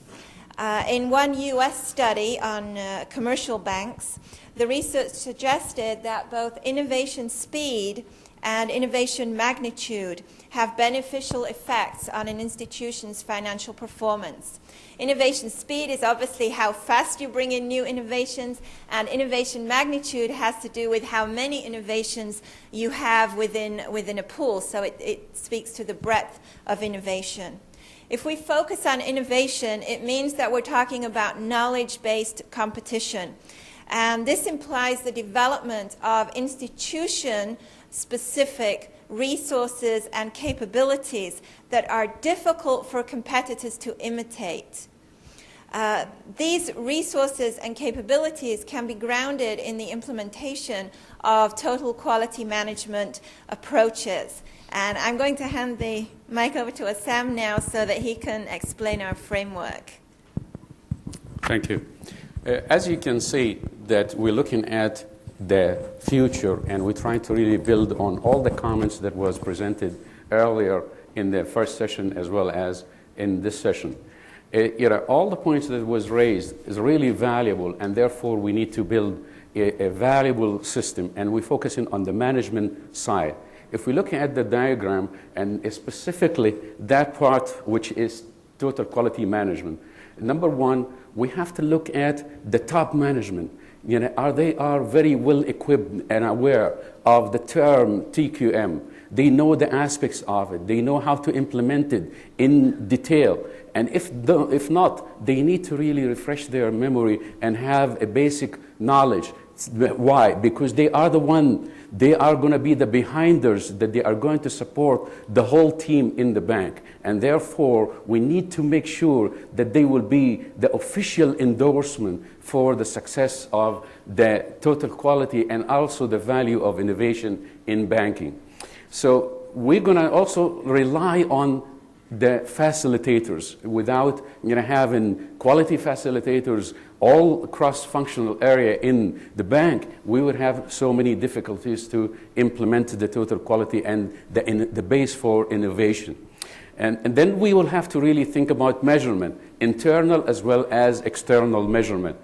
In one US study on commercial banks, the research suggested that both innovation speed and innovation magnitude have beneficial effects on an institution's financial performance. Innovation speed is obviously how fast you bring in new innovations, and innovation magnitude has to do with how many innovations you have within a pool, so it speaks to the breadth of innovation. If we focus on innovation, it means that we're talking about knowledge-based competition. And this implies the development of institution-specific resources and capabilities that are difficult for competitors to imitate. These resources and capabilities can be grounded in the implementation of total quality management approaches. And I'm going to hand the mic over to Assam now so that he can explain our framework. Thank you. As you can see, that we're looking at the future, and we're trying to really build on all the comments that was presented earlier in the first session as well as in this session. All the points that was raised is really valuable, and therefore we need to build a valuable system, and we're focusing on the management side. If we look at the diagram, and specifically that part which is total quality management, number one, we have to look at the top management. They are very well equipped and aware of the term TQM. They know the aspects of it. They know how to implement it in detail. And if not, they need to really refresh their memory and have a basic knowledge. Why? Because they are they are going to be the behinders, that they are going to support the whole team in the bank. And therefore, we need to make sure that they will be the official endorsement for the success of the total quality and also the value of innovation in banking. So we're going to also rely on the facilitators. Without having quality facilitators all cross-functional area in the bank, we would have so many difficulties to implement the total quality and the base for innovation. And then we will have to really think about measurement, internal as well as external measurement.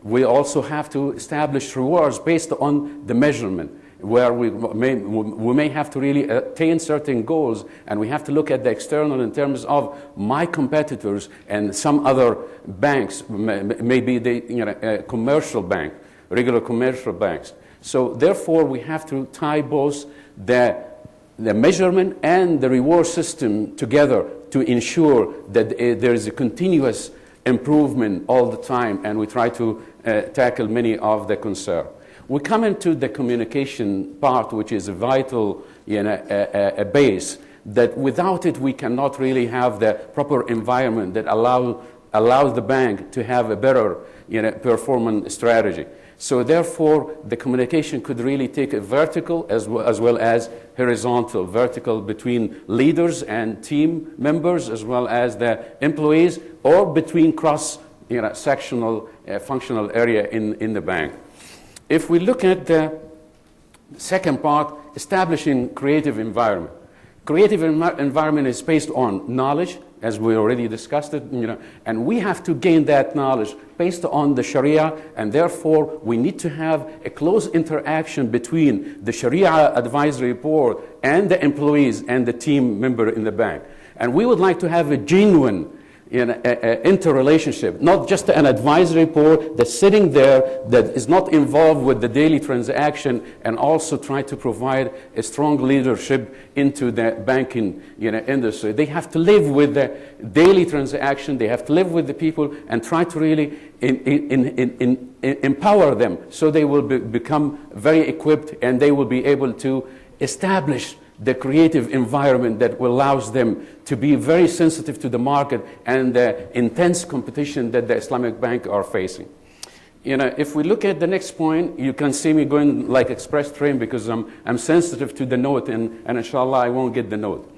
We also have to establish rewards based on the measurement, where we may have to really attain certain goals, and we have to look at the external in terms of my competitors and some other banks, maybe a commercial bank, regular commercial banks. So therefore, we have to tie both the measurement and the reward system together to ensure that there is a continuous improvement all the time, and we try to tackle many of the concerns. We come into the communication part, which is a vital a base, that without it we cannot really have the proper environment that allow allows the bank to have a better performance strategy. So therefore, the communication could really take a vertical as well as horizontal, vertical between leaders and team members as well as the employees, or between cross-sectional functional area in the bank. If we look at the second part, establishing creative environment. Creative environment is based on knowledge, as we already discussed it, and we have to gain that knowledge based on the Sharia, and therefore we need to have a close interaction between the Sharia advisory board and the employees and the team member in the bank. And we would like to have a genuine interrelationship, not just an advisory board that's sitting there that is not involved with the daily transaction, and also try to provide a strong leadership into the banking industry. They have to live with the daily transaction, they have to live with the people and try to really empower them so they will become very equipped and they will be able to establish the creative environment that allows them to be very sensitive to the market and the intense competition that the Islamic Bank are facing. If we look at the next point, you can see me going like express train because I'm sensitive to the note, and inshallah I won't get the note.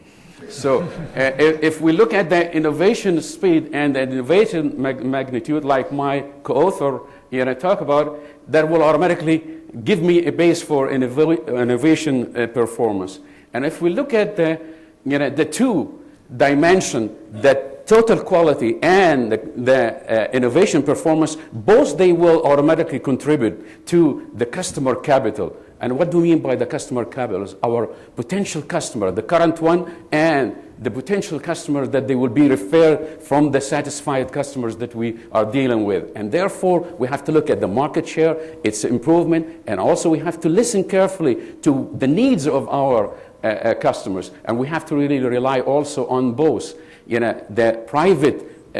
So if we look at the innovation speed and the innovation magnitude, like my co-author talk about, that will automatically give me a base for innovation performance. And if we look at the two dimensions, that total quality and the innovation performance, both they will automatically contribute to the customer capital. And what do we mean by the customer capital? Our potential customer, the current one, and the potential customer that they will be referred from the satisfied customers that we are dealing with. And therefore, we have to look at the market share, its improvement, and also we have to listen carefully to the needs of our customers. And we have to really rely also on both, the private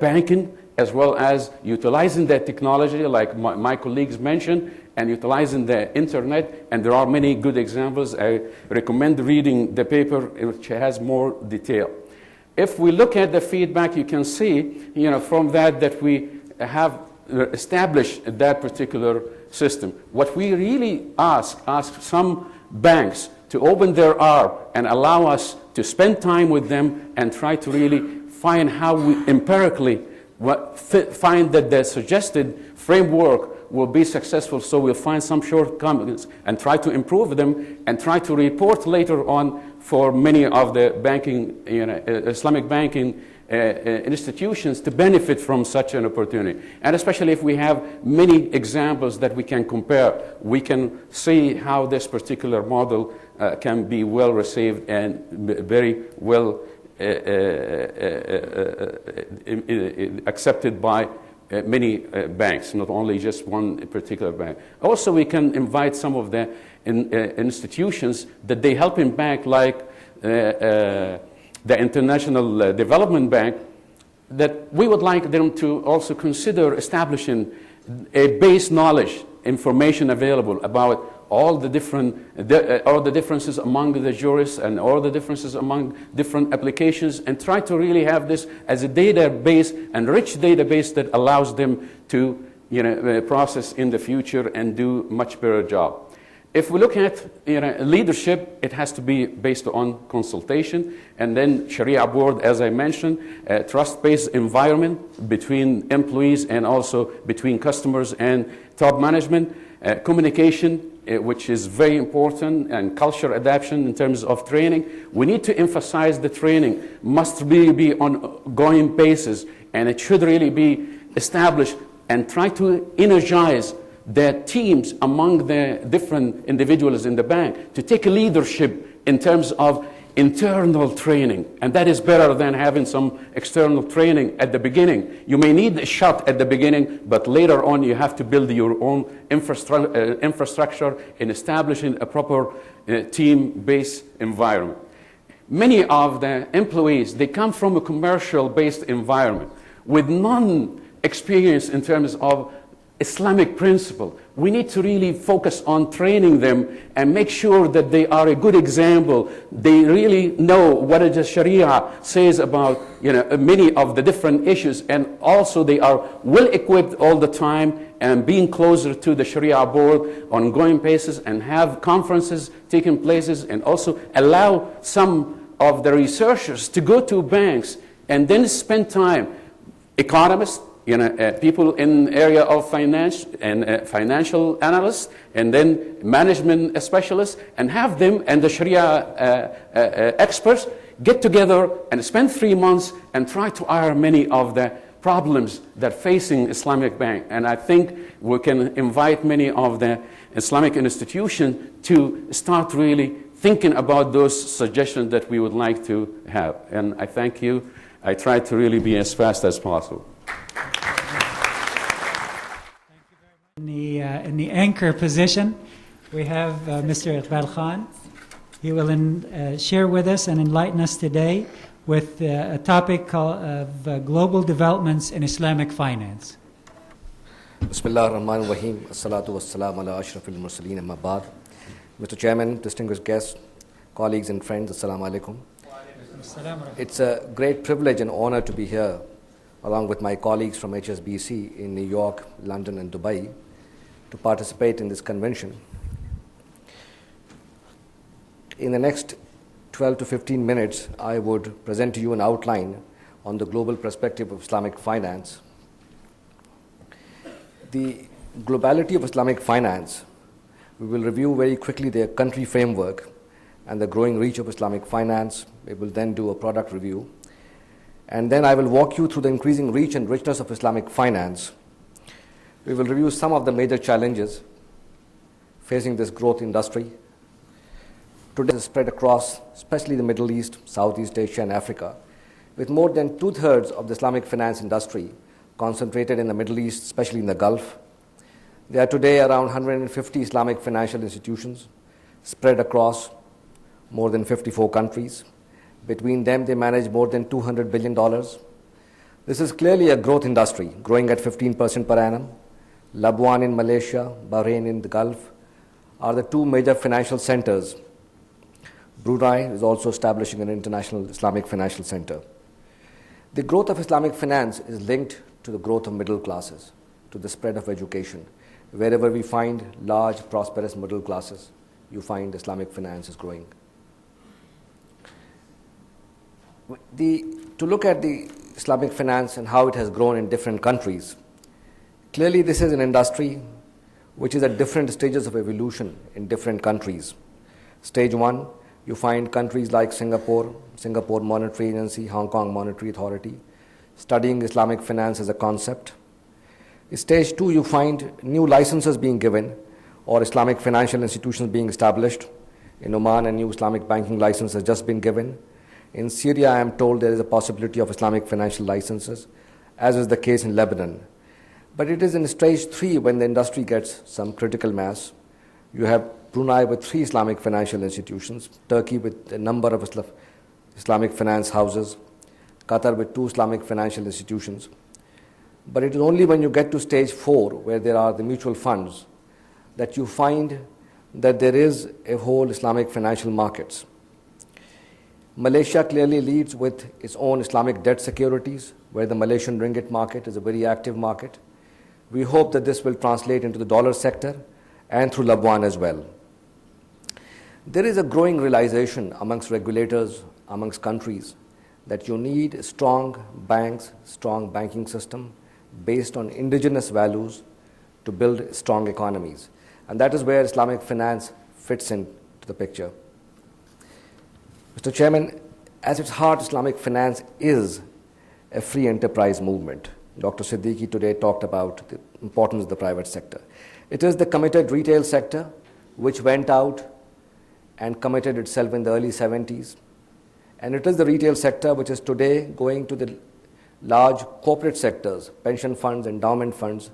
banking, as well as utilizing the technology, like my colleagues mentioned, and utilizing the internet. And there are many good examples. I recommend reading the paper, which has more detail. If we look at the feedback, you can see, from that we have established that particular system. What we really ask some banks to open their arm and allow us to spend time with them and try to really find how we empirically find that the suggested framework will be successful. So we'll find some shortcomings and try to improve them and try to report later on for many of the banking, Islamic banking institutions to benefit from such an opportunity. And especially if we have many examples that we can compare, we can see how this particular model can be well received and very well accepted by many banks, not only just one particular bank. Also, we can invite some of the institutions that they help in bank, like the International Development Bank, that we would like them to also consider establishing a base knowledge, information available about all the differences among the jurists and all the differences among different applications, and try to really have this as a database, and rich database that allows them to process in the future and do much better job. If we look at leadership, it has to be based on consultation, and then Sharia board, as I mentioned, a trust-based environment between employees and also between customers and top management, communication, which is very important, and culture adaptation in terms of training. We need to emphasize the training must really be on an ongoing basis, and it should really be established, and try to energize the teams among the different individuals in the bank to take leadership in terms of internal training. And that is better than having some external training at the beginning. You may need a shot at the beginning, but later on you have to build your own infrastructure in establishing a proper team-based environment. Many of the employees, they come from a commercial-based environment with non-experience in terms of Islamic principle. We need to really focus on training them and make sure that they are a good example. They really know what the Sharia says about many of the different issues, and also they are well equipped all the time and being closer to the Sharia board on ongoing basis, and have conferences taking places, and also allow some of the researchers to go to banks and then spend time, economists, people in area of finance and financial analysts, and then management specialists, and have them and the Sharia experts get together and spend 3 months and try to iron many of the problems that facing Islamic Bank. And I think we can invite many of the Islamic institutions to start really thinking about those suggestions that we would like to have. And I thank you. I try to really be as fast as possible. In the anchor position, we have Mr. Iqbal Khan. He will share with us and enlighten us today with a topic of global developments in Islamic finance. Bismillah ar-Rahman ar-Rahim. As-salatu was-salam ala ashrafil mursaleen amma ba'd. Mr. Chairman, distinguished guests, colleagues and friends, Assalamu alaikum. It's a great privilege and honor to be here along with my colleagues from HSBC in New York, London and Dubai to participate in this convention. In the next 12 to 15 minutes, I would present to you an outline on the global perspective of Islamic finance. The globality of Islamic finance, we will review very quickly their country framework and the growing reach of Islamic finance. We will then do a product review. And then I will walk you through the increasing reach and richness of Islamic finance. We will review some of the major challenges facing this growth industry. Today is spread across, especially the Middle East, Southeast Asia, and Africa, with more than 2/3 of the Islamic finance industry concentrated in the Middle East, especially in the Gulf. There are today around 150 Islamic financial institutions spread across more than 54 countries. Between them, they manage more than $200 billion. This is clearly a growth industry, growing at 15% per annum. Labuan in Malaysia, Bahrain in the Gulf are the two major financial centers. Brunei is also establishing an international Islamic financial center. The growth of Islamic finance is linked to the growth of middle classes, to the spread of education. Wherever we find large, prosperous middle classes, you find Islamic finance is growing. To look at the Islamic finance and how it has grown in different countries, clearly this is an industry which is at different stages of evolution in different countries. Stage 1, you find countries like Singapore Monetary Agency, Hong Kong Monetary Authority, studying Islamic finance as a concept. In stage 2, you find new licenses being given or Islamic financial institutions being established. In Oman, a new Islamic banking license has just been given. In Syria, I am told there is a possibility of Islamic financial licenses, as is the case in Lebanon. But it is in stage 3 when the industry gets some critical mass. You have Brunei with 3 Islamic financial institutions, Turkey with a number of Islamic finance houses, Qatar with 2 Islamic financial institutions. But it is only when you get to stage 4, where there are the mutual funds, that you find that there is a whole Islamic financial markets. Malaysia clearly leads with its own Islamic debt securities, where the Malaysian ringgit market is a very active market. We hope that this will translate into the dollar sector and through Labuan as well. There is a growing realization amongst regulators, amongst countries, that you need strong banks, strong banking system based on indigenous values to build strong economies. And that is where Islamic finance fits into the picture. Mr. Chairman, at its heart, Islamic finance is a free enterprise movement. Dr. Siddiqui today talked about the importance of the private sector. It is the committed retail sector which went out and committed itself in the early 70s. And it is the retail sector which is today going to the large corporate sectors, pension funds, endowment funds,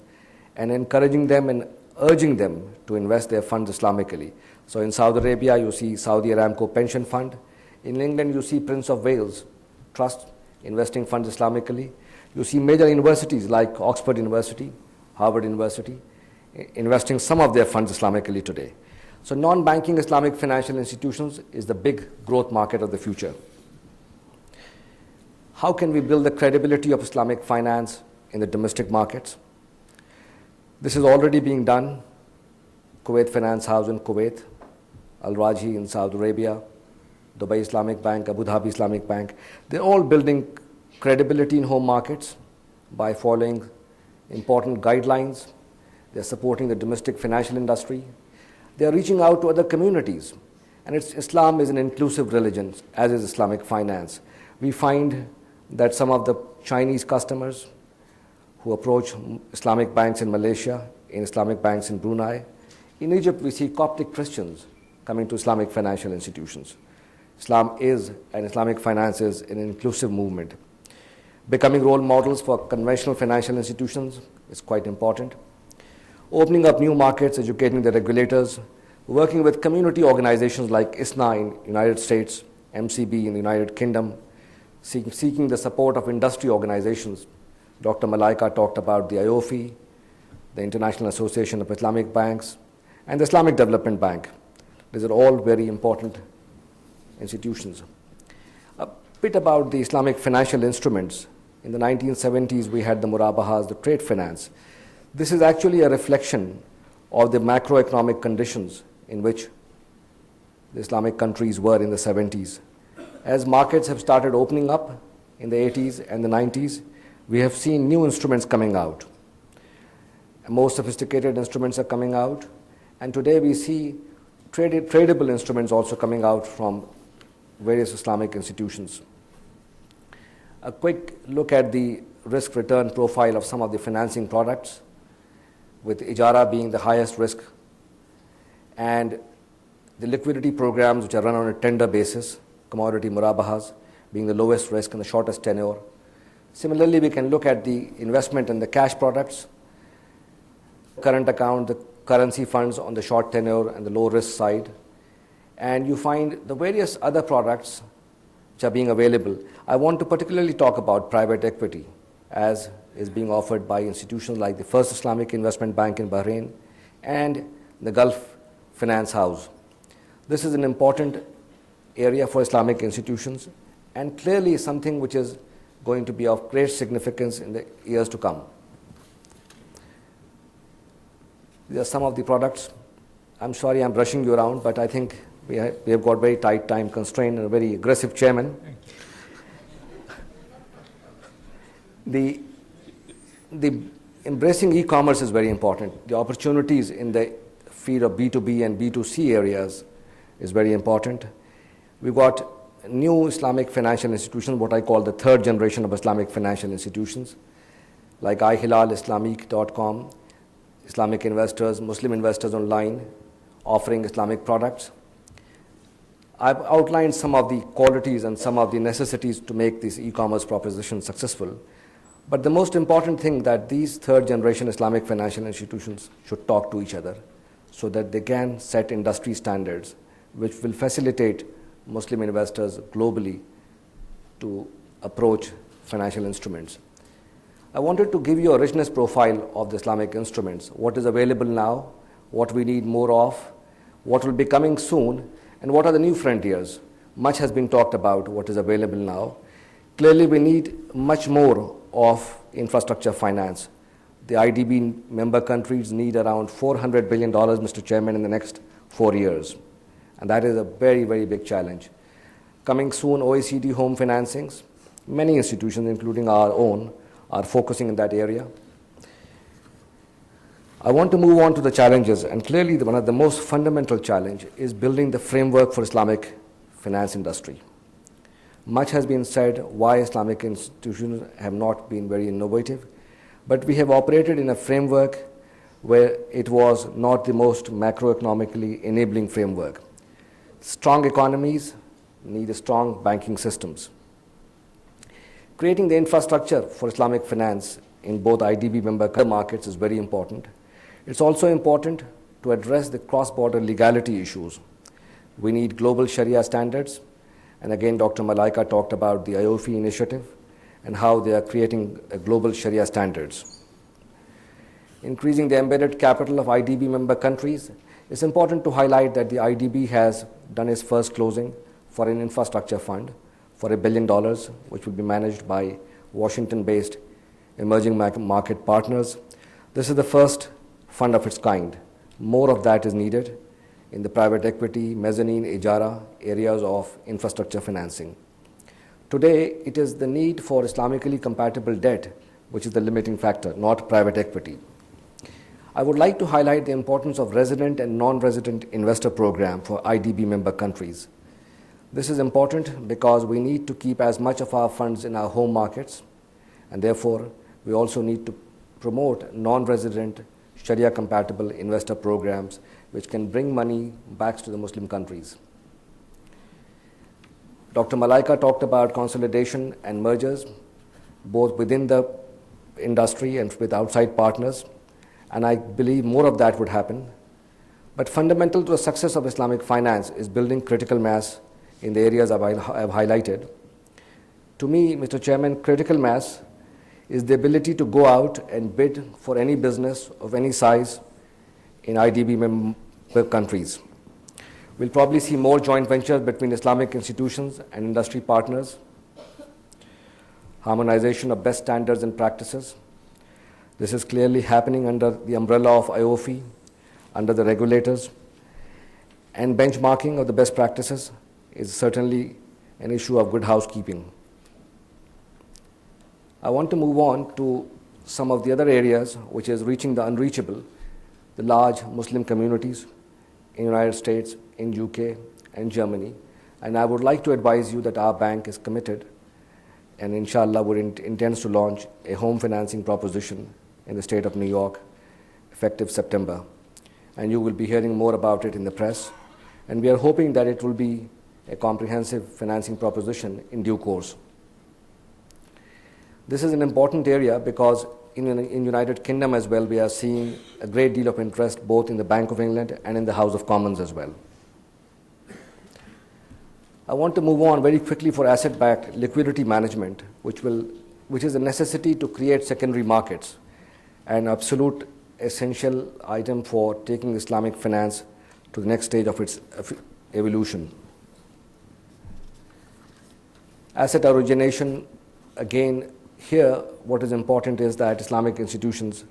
and encouraging them and urging them to invest their funds Islamically. So in Saudi Arabia, you see Saudi Aramco Pension Fund. In England, you see Prince of Wales Trust investing funds Islamically. You see major universities like Oxford University Harvard University, investing some of their funds Islamically today. So non-banking Islamic financial institutions is the big growth market of the future. How can we build the credibility of Islamic finance in the domestic markets? This is already being done. Kuwait Finance House in Kuwait, Al Rajhi in Saudi Arabia, Dubai Islamic Bank, Abu Dhabi Islamic Bank. They're all building credibility in home markets by following important guidelines. They're supporting the domestic financial industry. They are reaching out to other communities. And Islam is an inclusive religion, as is Islamic finance. We find that some of the Chinese customers who approach Islamic banks in Malaysia, in Islamic banks in Brunei. In Egypt, we see Coptic Christians coming to Islamic financial institutions. Islam is, and Islamic finance is, an inclusive movement. Becoming role models for conventional financial institutions is quite important. Opening up new markets, educating the regulators, working with community organizations like ISNA in the United States, MCB in the United Kingdom, seeking the support of industry organizations. Dr. Malaika talked about the IOFI, the International Association of Islamic Banks, and the Islamic Development Bank. These are all very important institutions. A bit about the Islamic financial instruments. In the 1970s, we had the Murabahas, the trade finance. This is actually a reflection of the macroeconomic conditions in which the Islamic countries were in the 70s. As markets have started opening up in the 80s and the 90s, we have seen new instruments coming out. More sophisticated instruments are coming out. And today we see tradable instruments also coming out from various Islamic institutions. A quick look at the risk-return profile of some of the financing products, with Ijara being the highest risk, and the liquidity programs which are run on a tender basis, commodity Murabahas being the lowest risk and the shortest tenure. Similarly, we can look at the investment and the cash products, current account, the currency funds on the short tenure and the low risk side. And you find the various other products which are being available. I want to particularly talk about private equity, as is being offered by institutions like the First Islamic Investment Bank in Bahrain and the Gulf Finance House. This is an important area for Islamic institutions and clearly something which is going to be of great significance in the years to come. These are some of the products. I'm sorry I'm rushing you around, but I think we have got very tight time constraint and a very aggressive chairman. The embracing e-commerce is very important. The opportunities in the field of B2B and B2C areas is very important. We've got new Islamic financial institutions, what I call the third generation of Islamic financial institutions, like iHilalIslamic.com, Islamic investors, Muslim investors online, offering Islamic products. I've outlined some of the qualities and some of the necessities to make this e-commerce proposition successful. But the most important thing that these third generation Islamic financial institutions should talk to each other so that they can set industry standards which will facilitate Muslim investors globally to approach financial instruments. I wanted to give you a richness profile of the Islamic instruments, what is available now, what we need more of, what will be coming soon, and what are the new frontiers. Much has been talked about what is available now. Clearly, we need much more of infrastructure finance. The IDB member countries need around $400 billion, Mr. Chairman, in the next 4 years. And that is a very, very big challenge. Coming soon, OECD home financings. Many institutions, including our own, are focusing in that area. I want to move on to the challenges, and clearly one of the most fundamental challenge is building the framework for Islamic finance industry. Much has been said why Islamic institutions have not been very innovative, but we have operated in a framework where it was not the most macroeconomically enabling framework. Strong economies need strong banking systems. Creating the infrastructure for Islamic finance in both IDB member markets is very important. It's also important to address the cross-border legality issues. We need global Sharia standards. And again, Dr. Malaika talked about the IOFI initiative and how they are creating global Sharia standards. increasing the embedded capital of IDB member countries, it's important to highlight that the IDB has done its first closing for an infrastructure fund for $1 billion, which will be managed by Washington-based emerging market partners. This is the first fund of its kind. More of that is needed in the private equity, mezzanine, ijara areas of infrastructure financing. Today, it is the need for Islamically compatible debt which is the limiting factor, not private equity. I would like to highlight the importance of resident and non-resident investor program for IDB member countries. This is important because we need to keep as much of our funds in our home markets, and therefore we also need to promote non-resident Sharia-compatible investor programs which can bring money back to the Muslim countries. Dr. Malaika talked about consolidation and mergers, both within the industry and with outside partners, and I believe more of that would happen. But fundamental to the success of Islamic finance is building critical mass in the areas I have highlighted. To me, Mr. Chairman, critical mass is the ability to go out and bid for any business of any size in IDB member countries. We'll probably see more joint ventures between Islamic institutions and industry partners, harmonization of best standards and practices. This is clearly happening under the umbrella of IOFI, under the regulators, and benchmarking of the best practices is certainly an issue of good housekeeping. I want to move on to some of the other areas, which is reaching the unreachable, the large Muslim communities in the United States, in UK, and Germany. And I would like to advise you that our bank is committed and inshallah intends to launch a home financing proposition in the state of New York effective September. And you will be hearing more about it in the press. And we are hoping that it will be a comprehensive financing proposition in due course. This is an important area because in United Kingdom as well, we are seeing a great deal of interest both in the Bank of England and in the House of Commons as well. I want to move on very quickly for asset-backed liquidity management, which is a necessity to create secondary markets, an absolute essential item for taking Islamic finance to the next stage of its evolution. Asset origination, again, here what is important is that Islamic institutions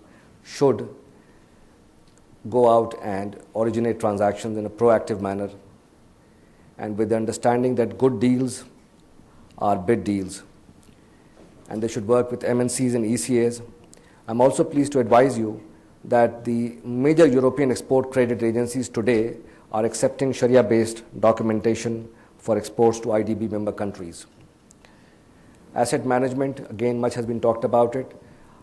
should go out and originate transactions in a proactive manner, and with the understanding that good deals are bid deals, and they should work with MNCs and ECAs. I'm also pleased to advise you that the major European export credit agencies today are accepting Sharia-based documentation for exports to IDB member countries. Asset management, again, much has been talked about it.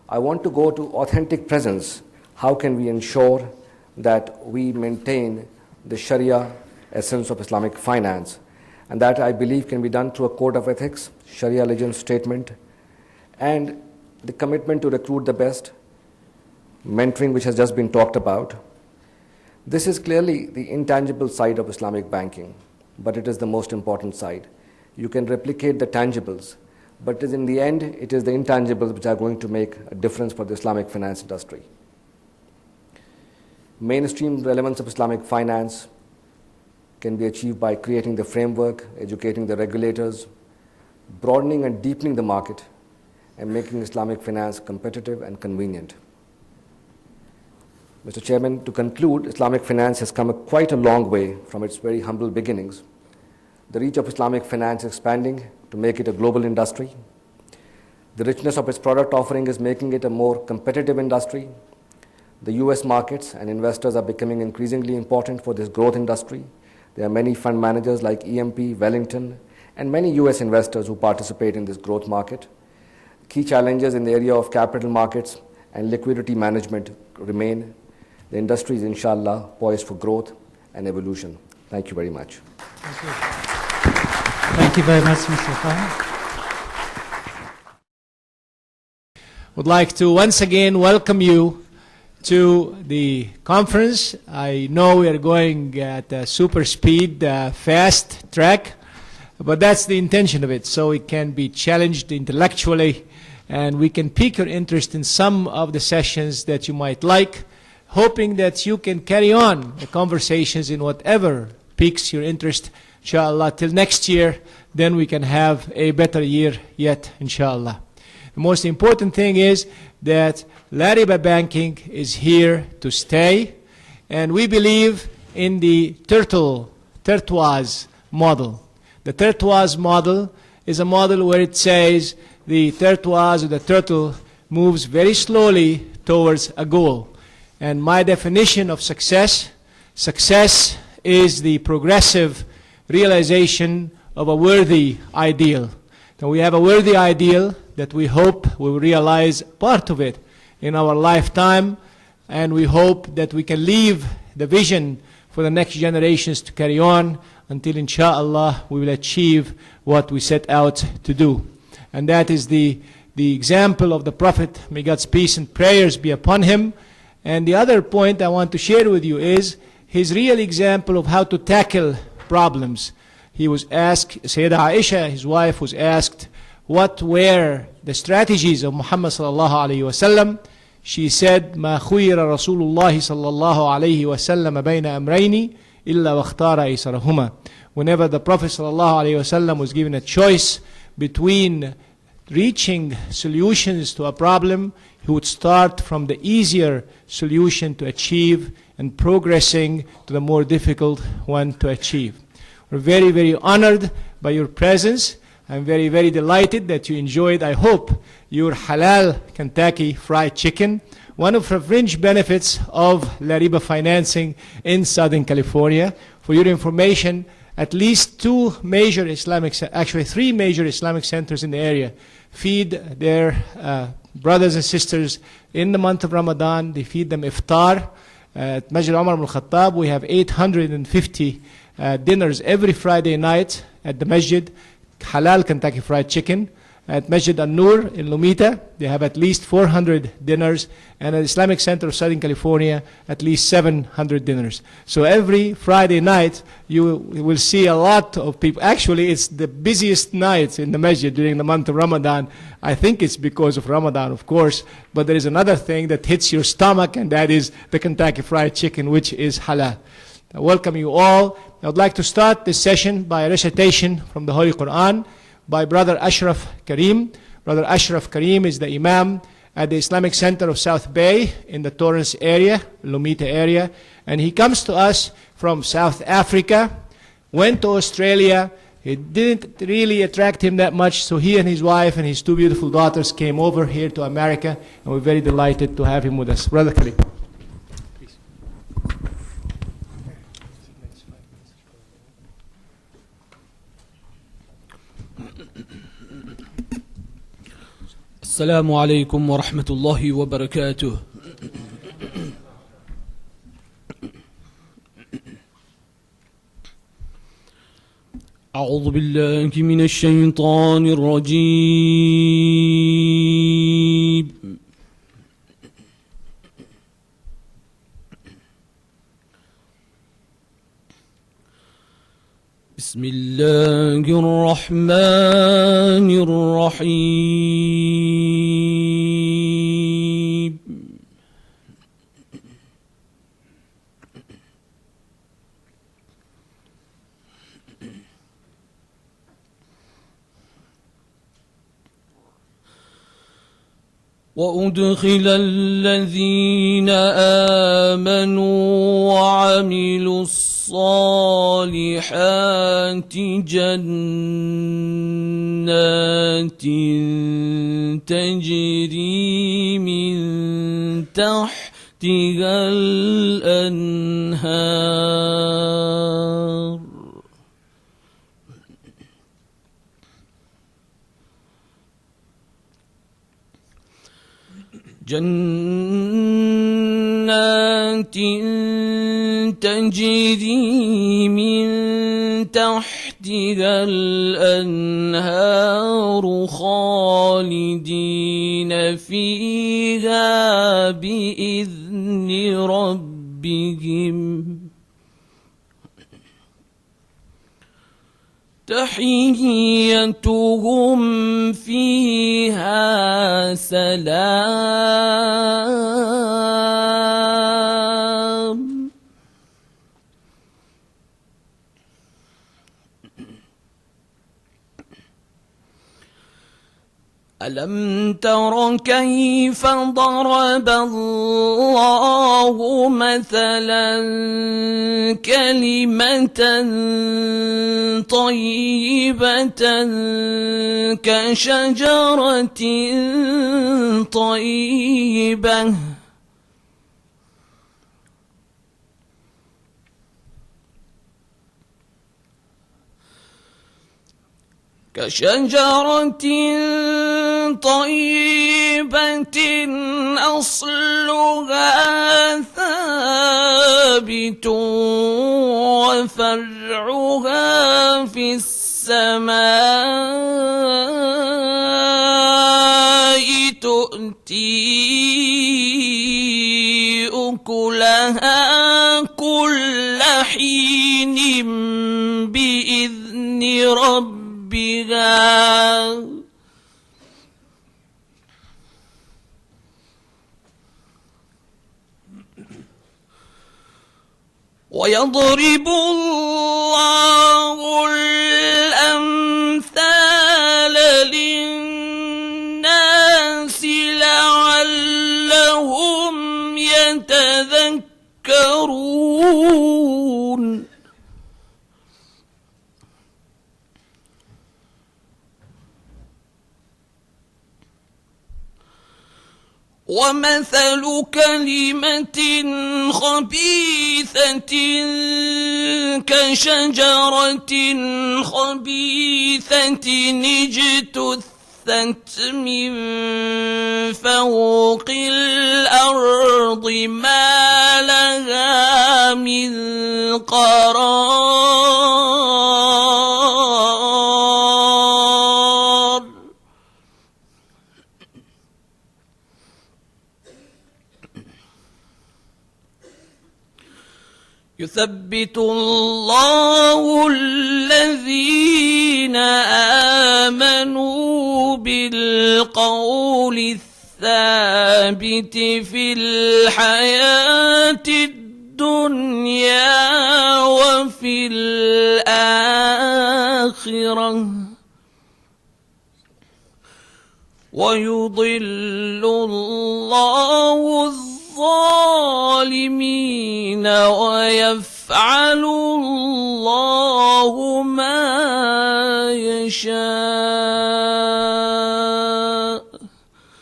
I want to go to authentic presence. How can we ensure that we maintain the Sharia essence of Islamic finance? And that, I believe, can be done through a code of ethics, Sharia allegiance statement, and the commitment to recruit the best, mentoring, which has just been talked about. This is clearly the intangible side of Islamic banking, but it is the most important side. You can replicate the tangibles, but in the end, it is the intangibles which are going to make a difference for the Islamic finance industry. Mainstream relevance of Islamic finance can be achieved by creating the framework, educating the regulators, broadening and deepening the market, and making Islamic finance competitive and convenient. Mr. Chairman, to conclude, Islamic finance has come quite a long way from its very humble beginnings. The reach of Islamic finance is expanding to make it a global industry. The richness of its product offering is making it a more competitive industry. The US markets and investors are becoming increasingly important for this growth industry. There are many fund managers like EMP, Wellington, and many US investors who participate in this growth market. Key challenges in the area of capital markets and liquidity management remain. The industry is, inshallah, poised for growth and evolution. Thank you very much. Thank you. Thank you very much, Mr. Khan. Would like to once again welcome you to the conference. I know we are going at a super speed, fast track, but that's the intention of it, so it can be challenged intellectually and we can pique your interest in some of the sessions that you might like, hoping that you can carry on the conversations in whatever piques your interest, inshallah, till next year. Then we can have a better year yet, inshallah. The most important thing is that La Riba banking is here to stay, and we believe in the turquoise model. The turquoise model is a model where it says the turquoise or the turtle moves very slowly towards a goal. And my definition of success is the progressive realization of a worthy ideal. Now we have a worthy ideal that we hope we will realize part of it in our lifetime, and we hope that we can leave the vision for the next generations to carry on until, inshallah, we will achieve what we set out to do. And that is the example of the Prophet, may God's peace and prayers be upon him. And the other point I want to share with you is his real example of how to tackle problems. He was asked, Sayyidah Aisha, his wife, was asked, what were the strategies of Muhammad sallallahu alayhi wa sallam? She said, ما خير رسول الله صلى الله عليه وسلم بين أمرين إلا واختار أيسرهما. Whenever the Prophet sallallahu alayhi wa sallam was given a choice between reaching solutions to a problem, he would start from the easier solution to achieve and progressing to the more difficult one to achieve. We're very, very honored by your presence. I'm very, very delighted that you enjoyed, I hope, your halal Kentucky Fried Chicken, one of the fringe benefits of La Riba financing in Southern California. For your information, at least three major Islamic centers in the area feed their brothers and sisters in the month of Ramadan. They feed them iftar. At Masjid Umar ibn Khattab, we have 850 dinners every Friday night at the masjid, halal Kentucky Fried Chicken. At Masjid An-Nur in Lomita, they have at least 400 dinners, and at Islamic Center of Southern California, at least 700 dinners. So every Friday night, you will see a lot of people. Actually, it's the busiest nights in the masjid during the month of Ramadan. I think it's because of Ramadan, of course, but there is another thing that hits your stomach, and that is the Kentucky Fried Chicken, which is halal. I welcome you all. I would like to start this session by a recitation from the Holy Quran by Brother Ashraf Karim. Brother Ashraf Karim is the Imam at the Islamic Center of South Bay in the Torrance area, Lomita area. And he comes to us from South Africa, went to Australia. It didn't really attract him that much, so he and his wife and his two beautiful daughters came over here to America, and we're very delighted to have him with us. Brother Karim. السلام عليكم ورحمة الله وبركاته. أعوذ بالله من الشيطان الرجيم. بسم الله الرحمن الرحيم. وأدخل الذين آمنوا وعملوا الصالحات جنات تجري من تحتها الأنهار جنات تجري من تحتها الأنهار خالدين فيها بإذن ربهم تحيتهم فيها سلام. ألم تر كيف ضرب الله مثلا كلمة طيبة كشجرة طيبة أصلها ثابت وفرعها في السماء تؤتي أكلها كل حين بإذن ربها ويضرب الله الأمثال للناس لعلهم يتذكرون. ومثل كلمة خبيثة كشجرة خبيثة اجتثت من فوق الأرض ما لها من قرار. يثبت الله الذين آمنوا بالقول الثابت في الحياة الدنيا وفي الآخرة ويضل الله الظالمين ويفعل الله ما يشاء.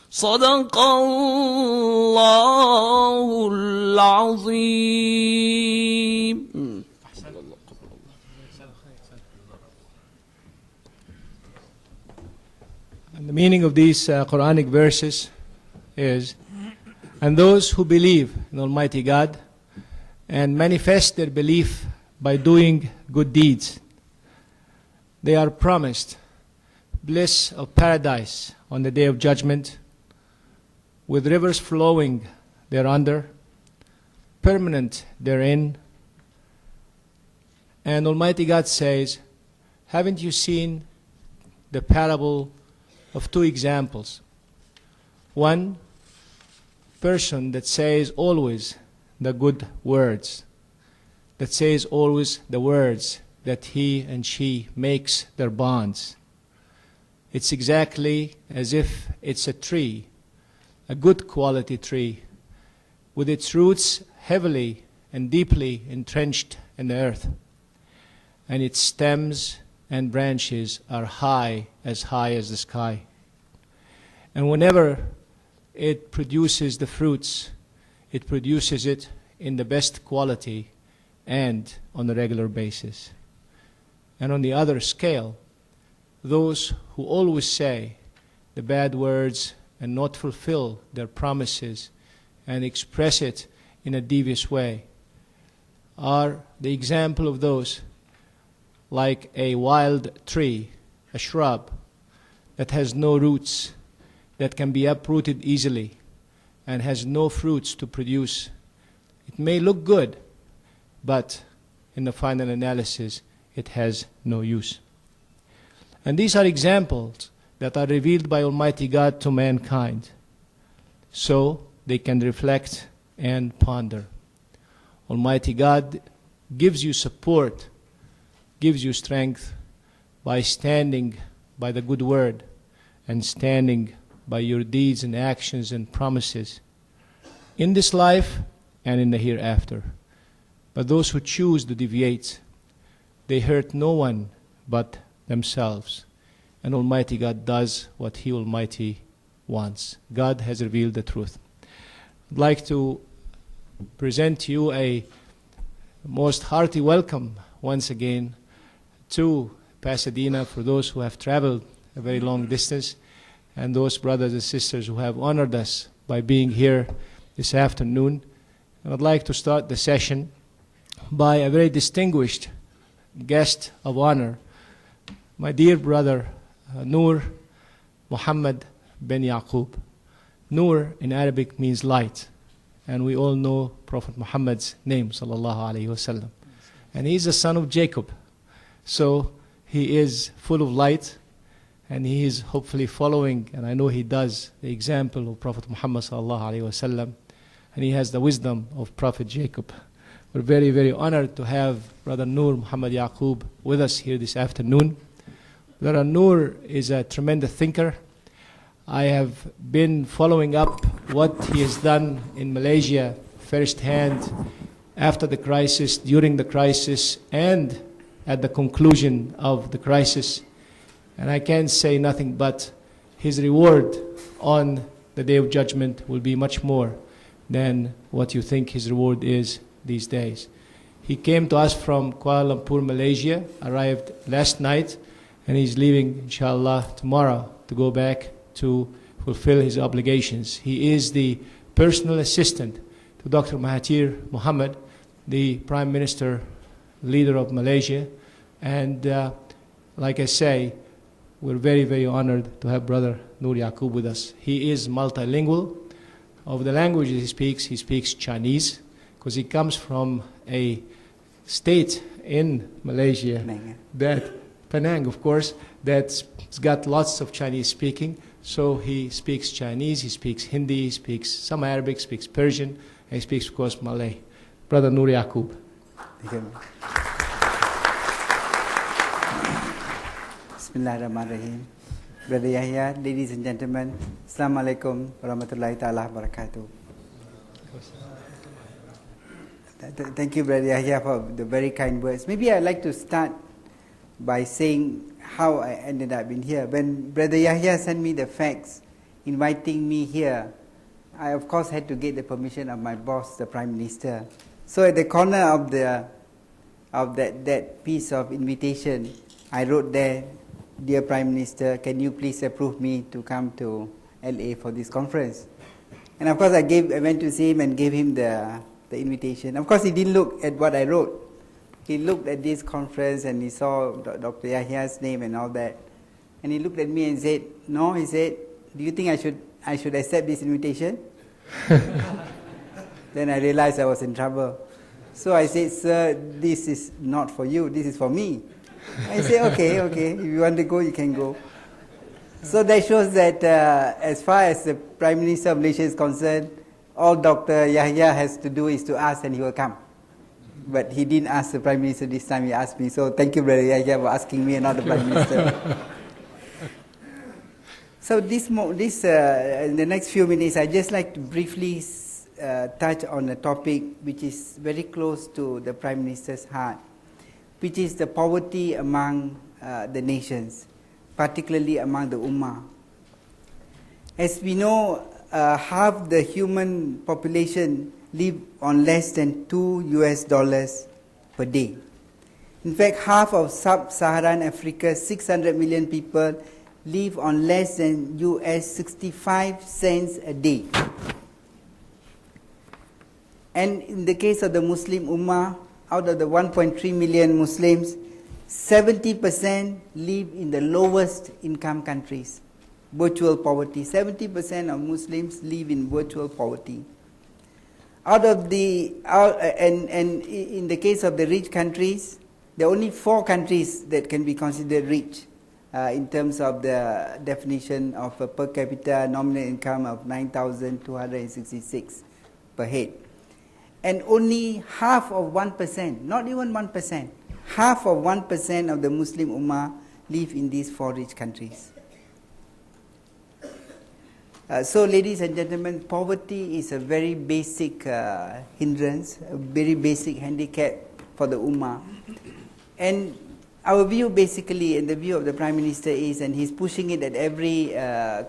صدق الله العظيم. And the meaning of these Quranic verses is, and those who believe in Almighty God and manifest their belief by doing good deeds, they are promised bliss of paradise on the day of judgment, with rivers flowing thereunder, permanent therein. And Almighty God says, haven't you seen the parable of two examples? One person that says always the good words, that says always the words that he and she makes their bonds. It's exactly as if it's a tree, a good quality tree, with its roots heavily and deeply entrenched in the earth, and its stems and branches are high as the sky. And whenever it produces the fruits, it produces it in the best quality and on a regular basis. And on the other scale, those who always say the bad words and not fulfill their promises and express it in a devious way are the example of those like a wild tree, a shrub that has no roots, that can be uprooted easily and has no fruits to produce. It may look good, but in the final analysis, it has no use. And these are examples that are revealed by Almighty God to mankind, so they can reflect and ponder. Almighty God gives you support, gives you strength by standing by the good word and standing by your deeds and actions and promises in this life and in the hereafter. But those who choose to deviate, they hurt no one but themselves. And Almighty God does what He Almighty wants. God has revealed the truth. I'd like to present to you a most hearty welcome once again to Pasadena for those who have traveled a very long distance, and those brothers and sisters who have honored us by being here this afternoon. And I'd like to start the session by a very distinguished guest of honor, my dear brother Noor Muhammad bin Yaqub. Noor in Arabic means light, and we all know Prophet Muhammad's name, sallallahu alaihi wasallam. And he's the son of Jacob, so he is full of light, and he is hopefully following, and I know he does, the example of Prophet Muhammad sallallahu alaihi wasallam, and he has the wisdom of Prophet Jacob. We're very, very honored to have Brother Noor Muhammad Yaqub with us here this afternoon. Brother Noor is a tremendous thinker. I have been following up what he has done in Malaysia firsthand, after the crisis, during the crisis, and at the conclusion of the crisis. And I can say nothing but his reward on the Day of Judgment will be much more than what you think his reward is these days. He came to us from Kuala Lumpur, Malaysia, arrived last night, and he's leaving, inshallah, tomorrow to go back to fulfill his obligations. He is the personal assistant to Dr. Mahathir Mohamad, the Prime Minister, leader of Malaysia. And like I say, we're very, very honored to have Brother Noor Yaqub with us. He is multilingual. Of the languages he speaks Chinese, because he comes from a state in Malaysia, Penang, of course, that's got lots of Chinese speaking. So he speaks Chinese, he speaks Hindi, he speaks some Arabic, speaks Persian, and he speaks, of course, Malay. Brother Noor Yaqub. Thank you. Bismillahirrahmanirrahim. Brother Yahya, ladies and gentlemen, Assalamu alaikum warahmatullahi ta'ala wabarakatuh. Thank you, Brother Yahya, for the very kind words. Maybe I'd like to start by saying how I ended up in here. When Brother Yahya sent me the fax inviting me here, I of course had to get the permission of my boss, the Prime Minister. So at the corner of that piece of invitation, I wrote there, "Dear Prime Minister, can you please approve me to come to LA for this conference?" And of course I went to see him and gave him the invitation. Of course he didn't look at what I wrote. He looked at this conference and he saw Dr. Yahya's name and all that. And he looked at me and said, "No," he said, "do you think I should accept this invitation?" Then I realized I was in trouble. So I said, "Sir, this is not for you, this is for me." I said, okay, if you want to go, you can go. So that shows that as far as the Prime Minister of Malaysia is concerned, all Dr. Yahya has to do is to ask and he will come. But he didn't ask the Prime Minister this time, he asked me. So thank you, Brother Yahya, for asking me and not the Prime Minister. So in the next few minutes, I'd just like to briefly touch on a topic which is very close to the Prime Minister's heart, which is the poverty among the nations, particularly among the Ummah. As we know, half the human population live on less than $2 per day. In fact, half of sub-Saharan Africa, 600 million people, live on less than US 65 cents a day. And in the case of the Muslim Ummah, out of the 1.3 million Muslims, 70% live in the lowest income countries, virtual poverty. 70% of Muslims live in virtual poverty. And in the case of the rich countries, there are only 4 countries that can be considered rich. in terms of the definition of a per capita nominal income of 9,266 per head. And only half of 1%, not even 1%, half of 1% of the Muslim Ummah live in these 4 rich countries. So, ladies and gentlemen, poverty is a very basic hindrance, a very basic handicap for the Ummah. And our view basically, and the view of the Prime Minister is, and he's pushing it at every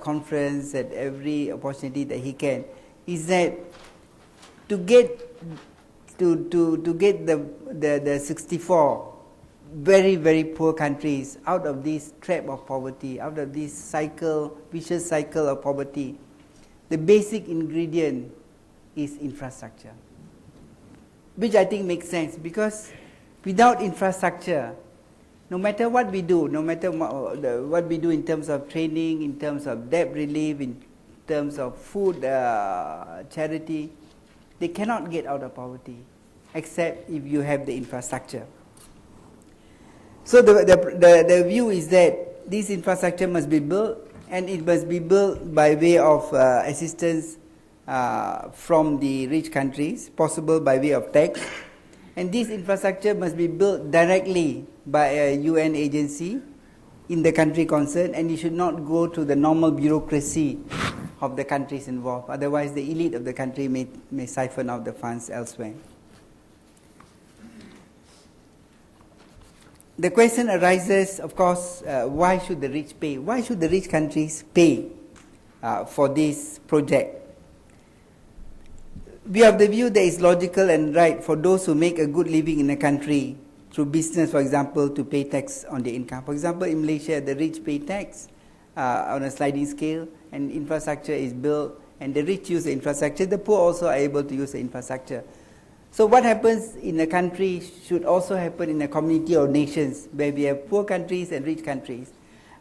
conference, at every opportunity that he can, is that to get the 64 very, very poor countries out of this trap of poverty, out of this cycle, vicious cycle of poverty, the basic ingredient is infrastructure, which I think makes sense, because without infrastructure, no matter what we do, no matter what we do in terms of training, in terms of debt relief, in terms of food charity, they cannot get out of poverty, except if you have the infrastructure. So the view is that this infrastructure must be built, and it must be built by way of assistance from the rich countries, possible by way of tax. And this infrastructure must be built directly by a UN agency in the country concerned, and it should not go to the normal bureaucracy of the countries involved. Otherwise, the elite of the country may siphon out the funds elsewhere. The question arises, of course, why should the rich pay? Why should the rich countries pay for this project? We have the view that it's logical and right for those who make a good living in a country through business, for example, to pay tax on their income. For example, in Malaysia, the rich pay tax on a sliding scale, and infrastructure is built, and the rich use the infrastructure. The poor also are able to use the infrastructure. So what happens in a country should also happen in a community or nations where we have poor countries and rich countries.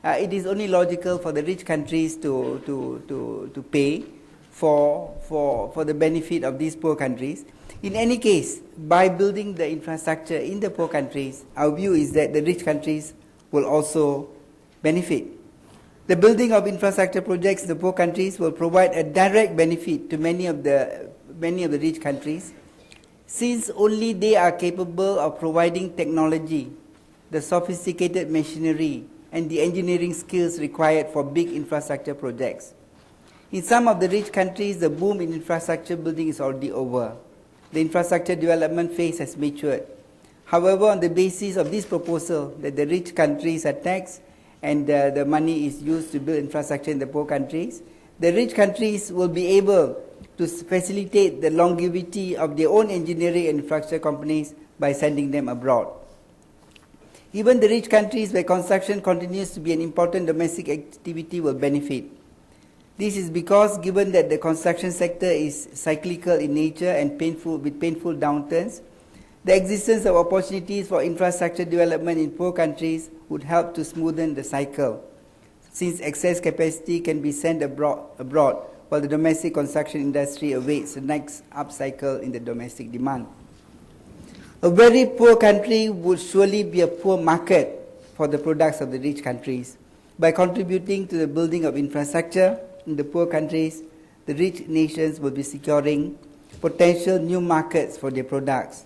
It is only logical for the rich countries to pay for the benefit of these poor countries. In any case, by building the infrastructure in the poor countries, our view is that the rich countries will also benefit. The building of infrastructure projects in the poor countries will provide a direct benefit to many of the rich countries, since only they are capable of providing technology, the sophisticated machinery, and the engineering skills required for big infrastructure projects. In some of the rich countries, the boom in infrastructure building is already over. The infrastructure development phase has matured. However, on the basis of this proposal that the rich countries are taxed and the money is used to build infrastructure in the poor countries, the rich countries will be able to facilitate the longevity of their own engineering and infrastructure companies by sending them abroad. Even the rich countries where construction continues to be an important domestic activity will benefit. This is because, given that the construction sector is cyclical in nature and with painful downturns, the existence of opportunities for infrastructure development in poor countries would help to smoothen the cycle, since excess capacity can be sent abroad while the domestic construction industry awaits the next upcycle in the domestic demand. A very poor country would surely be a poor market for the products of the rich countries. By contributing to the building of infrastructure in the poor countries, the rich nations will be securing potential new markets for their products.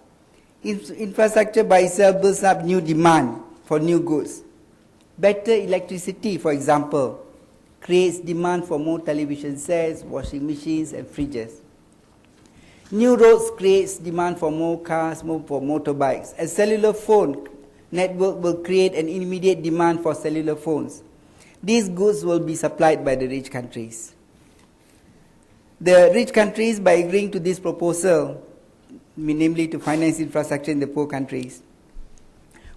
Infrastructure by itself builds up new demand for new goods. Better electricity, for example, creates demand for more television sets, washing machines, and fridges. New roads creates demand for more cars, for motorbikes. A cellular phone network will create an immediate demand for cellular phones. These goods will be supplied by the rich countries. The rich countries, by agreeing to this proposal, namely to finance infrastructure in the poor countries,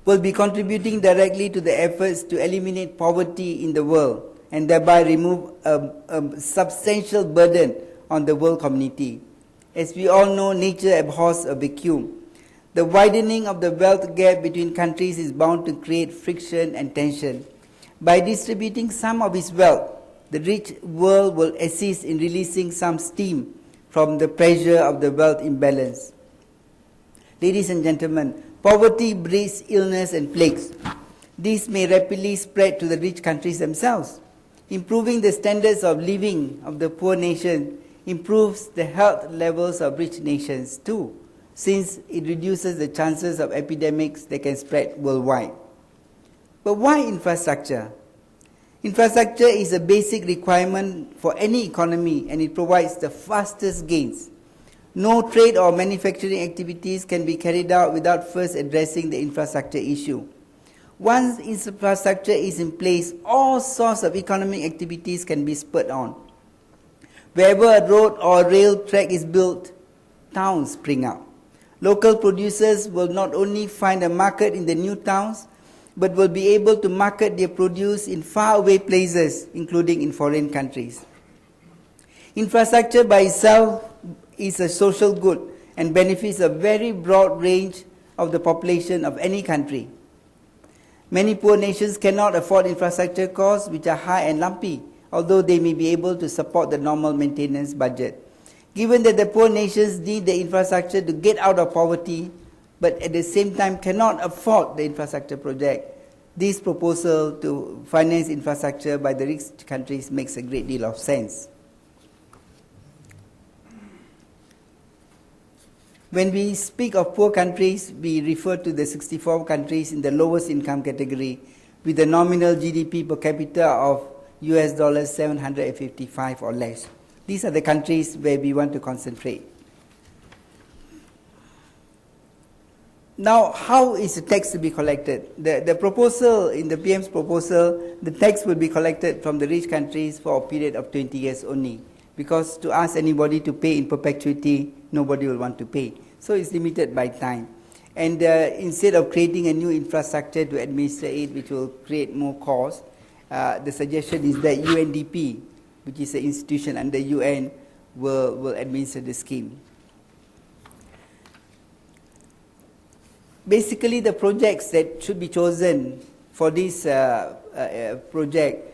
will be contributing directly to the efforts to eliminate poverty in the world and thereby remove a substantial burden on the world community. As we all know, nature abhors a vacuum. The widening of the wealth gap between countries is bound to create friction and tension. By distributing some of its wealth, the rich world will assist in releasing some steam from the pressure of the wealth imbalance. Ladies and gentlemen, poverty breeds illness and plagues. This may rapidly spread to the rich countries themselves. Improving the standards of living of the poor nation improves the health levels of rich nations too, since it reduces the chances of epidemics that can spread worldwide. But why infrastructure? Infrastructure is a basic requirement for any economy, and it provides the fastest gains. No trade or manufacturing activities can be carried out without first addressing the infrastructure issue. Once infrastructure is in place, all sorts of economic activities can be spurred on. Wherever a road or rail track is built, towns spring up. Local producers will not only find a market in the new towns, but will be able to market their produce in faraway places, including in foreign countries. Infrastructure by itself is a social good and benefits a very broad range of the population of any country. Many poor nations cannot afford infrastructure costs which are high and lumpy, although they may be able to support the normal maintenance budget. Given that the poor nations need the infrastructure to get out of poverty, but at the same time cannot afford the infrastructure project, this proposal to finance infrastructure by the rich countries makes a great deal of sense. When we speak of poor countries, we refer to the 64 countries in the lowest income category with a nominal GDP per capita of US dollars 755 or less. These are the countries where we want to concentrate. Now, how is the tax to be collected? The proposal, in the PM's proposal, the tax will be collected from the rich countries for a period of 20 years only. Because to ask anybody to pay in perpetuity, nobody will want to pay. So it's limited by time. And instead of creating a new infrastructure to administer it, which will create more cost, the suggestion is that UNDP, which is an institution under UN, will administer the scheme. Basically, the projects that should be chosen for this project,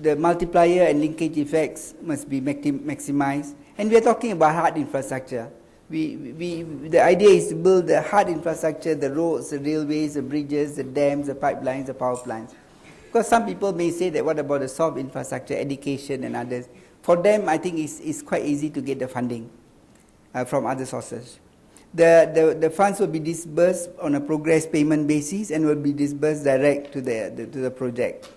the multiplier and linkage effects must be maximized. And we are talking about hard infrastructure. The idea is to build the hard infrastructure, the roads, the railways, the bridges, the dams, the pipelines, the power plants. Because some people may say that what about the soft infrastructure, education and others? For them, I think it's quite easy to get the funding from other sources. The funds will be disbursed on a progress payment basis and will be disbursed direct to the project.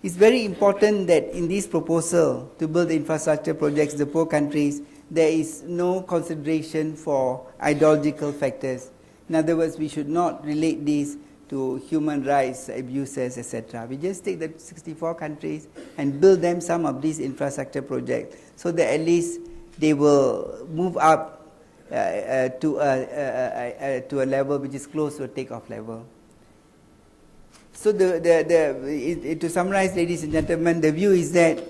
It's very important that in this proposal to build infrastructure projects in the poor countries, there is no consideration for ideological factors. In other words, we should not relate this to human rights abuses, etc. We just take the 64 countries and build them some of these infrastructure projects so that at least they will move up to a level which is close to a takeoff level. So to summarize, ladies and gentlemen, the view is that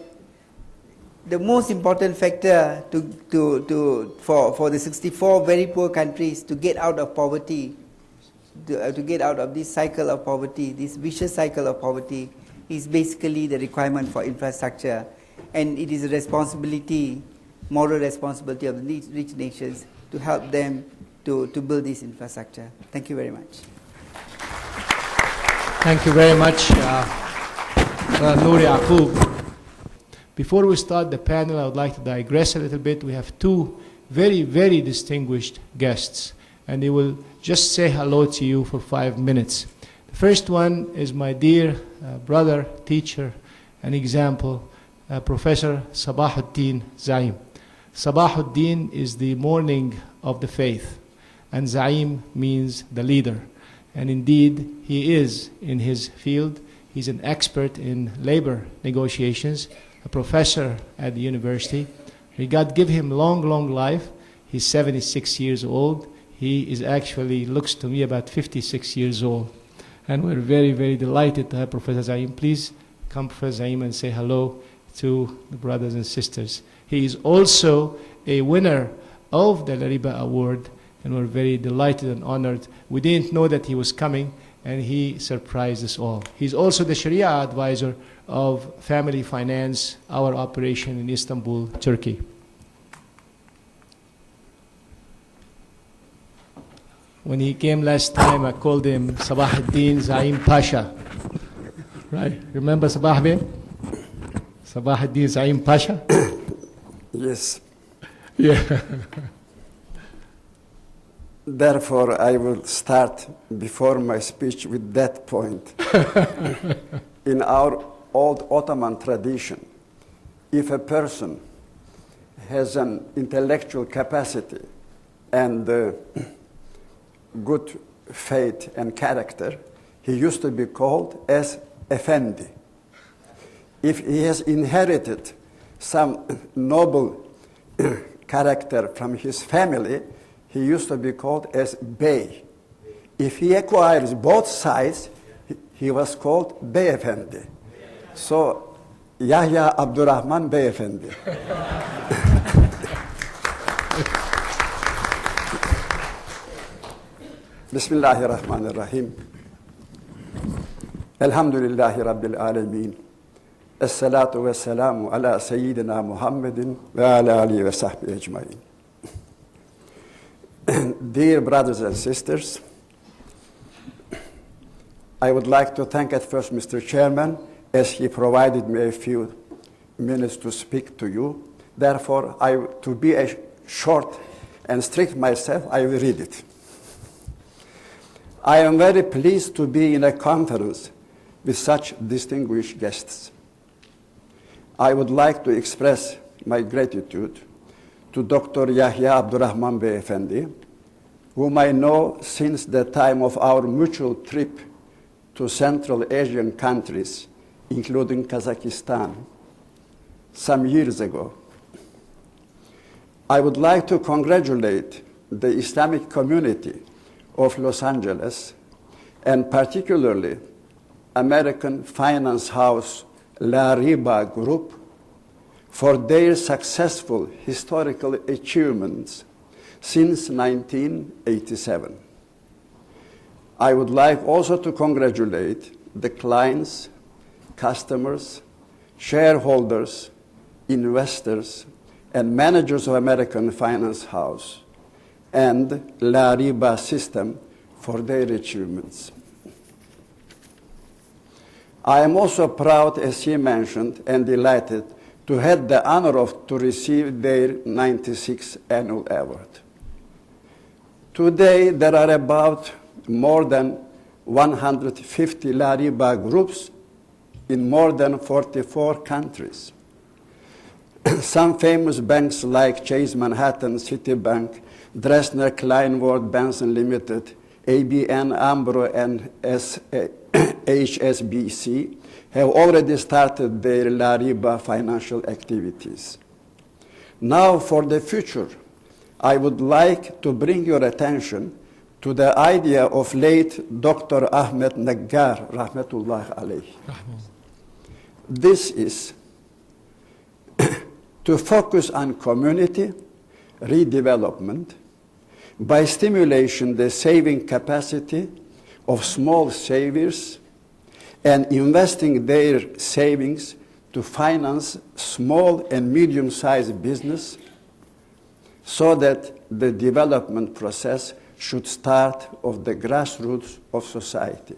the most important factor for the 64 very poor countries to get out of poverty, to get out of this cycle of poverty, this vicious cycle of poverty, is basically the requirement for infrastructure. And it is a responsibility, moral responsibility of the rich nations to help them to build this infrastructure. Thank you very much. Thank you very much, Noor Yaqub. Before we start the panel, I would like to digress a little bit. We have two very, very distinguished guests, and they will just say hello to you for 5 minutes. The first one is my dear brother, teacher, and example, Professor Sabahuddin Zaim. Sabahuddin is the morning of the faith, and Zaim means the leader. And indeed, he is in his field. He's an expert in labor negotiations, a professor at the university. May God give him long, long life. He's 76 years old. He is actually, looks to me, about 56 years old. And we're very, very delighted to have Professor Zaim. Please come, Professor Zaim, and say hello to the brothers and sisters. He is also a winner of the Lariba Award, and we're very delighted and honored. We didn't know that he was coming, and he surprised us all. He's also the Sharia advisor of Family Finance, our operation in Istanbul, Turkey. When he came last time, I called him Sabah ad-Din Zaim Pasha. Right? Remember Sabah Bey? Sabah ad-Din Zaim Pasha? Yes. Yeah. Therefore, I will start before my speech with that point. In our old Ottoman tradition, if a person has an intellectual capacity and good faith and character, he used to be called as Effendi. If he has inherited some noble character from his family, he used to be called as Bey. If he acquires both sides, he was called Bey Effendi. So, Yahya Abdurrahman Bey Effendi. Bismillahirrahmanirrahim. Elhamdülillahi Rabbil alemin. Esselatu ve selamu ala seyyidina Muhammedin ve ala alihi ve sahbihi ecmain. Dear brothers and sisters, I would like to thank at first Mr. Chairman as he provided me a few minutes to speak to you. Therefore, to be short and strict myself, I will read it. I am very pleased to be in a conference with such distinguished guests. I would like to express my gratitude to Dr. Yahya Abdurrahman Bey Effendi, whom I know since the time of our mutual trip to Central Asian countries, including Kazakhstan, some years ago. I would like to congratulate the Islamic community of Los Angeles, and particularly American finance house La Riba Group, for their successful historical achievements since 1987. I would like also to congratulate the clients, customers, shareholders, investors, and managers of American Finance House and La Riba system for their achievements. I am also proud, as he mentioned, and delighted to have the honor to receive their 96th annual award. Today, there are about more than 150 La Riba groups in more than 44 countries. Some famous banks like Chase Manhattan, Citibank, Dresdner Kleinwort, Benson Limited, ABN AMRO, and HSBC have already started their La Riba financial activities. Now, for the future, I would like to bring your attention to the idea of late Dr. Ahmed Naggar, rahmatullah alayhi. This is to focus on community redevelopment by stimulating the saving capacity of small savers and investing their savings to finance small and medium-sized business so that the development process should start of the grassroots of society,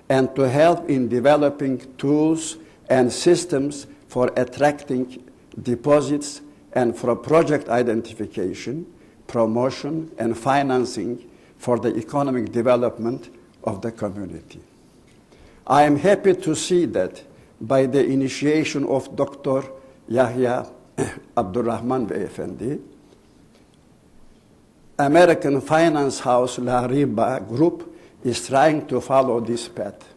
and to help in developing tools and systems for attracting deposits and for project identification, promotion, and financing for the economic development of the community. I am happy to see that by the initiation of Dr. Yahya Abdurrahman Bey Effendi, American finance house La Riba Group is trying to follow this path.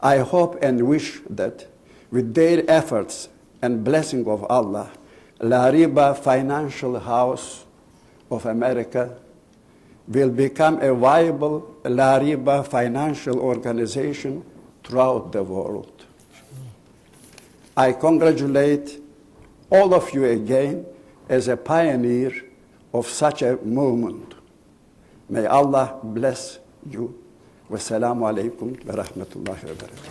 I hope and wish that with their efforts and blessing of Allah, La Riba Financial House of America will become a viable La Riba financial organization throughout the world. I congratulate all of you again as a pioneer of such a movement. May Allah bless you. Wassalamu alaikum wa rahmatullahi wa barakatuh.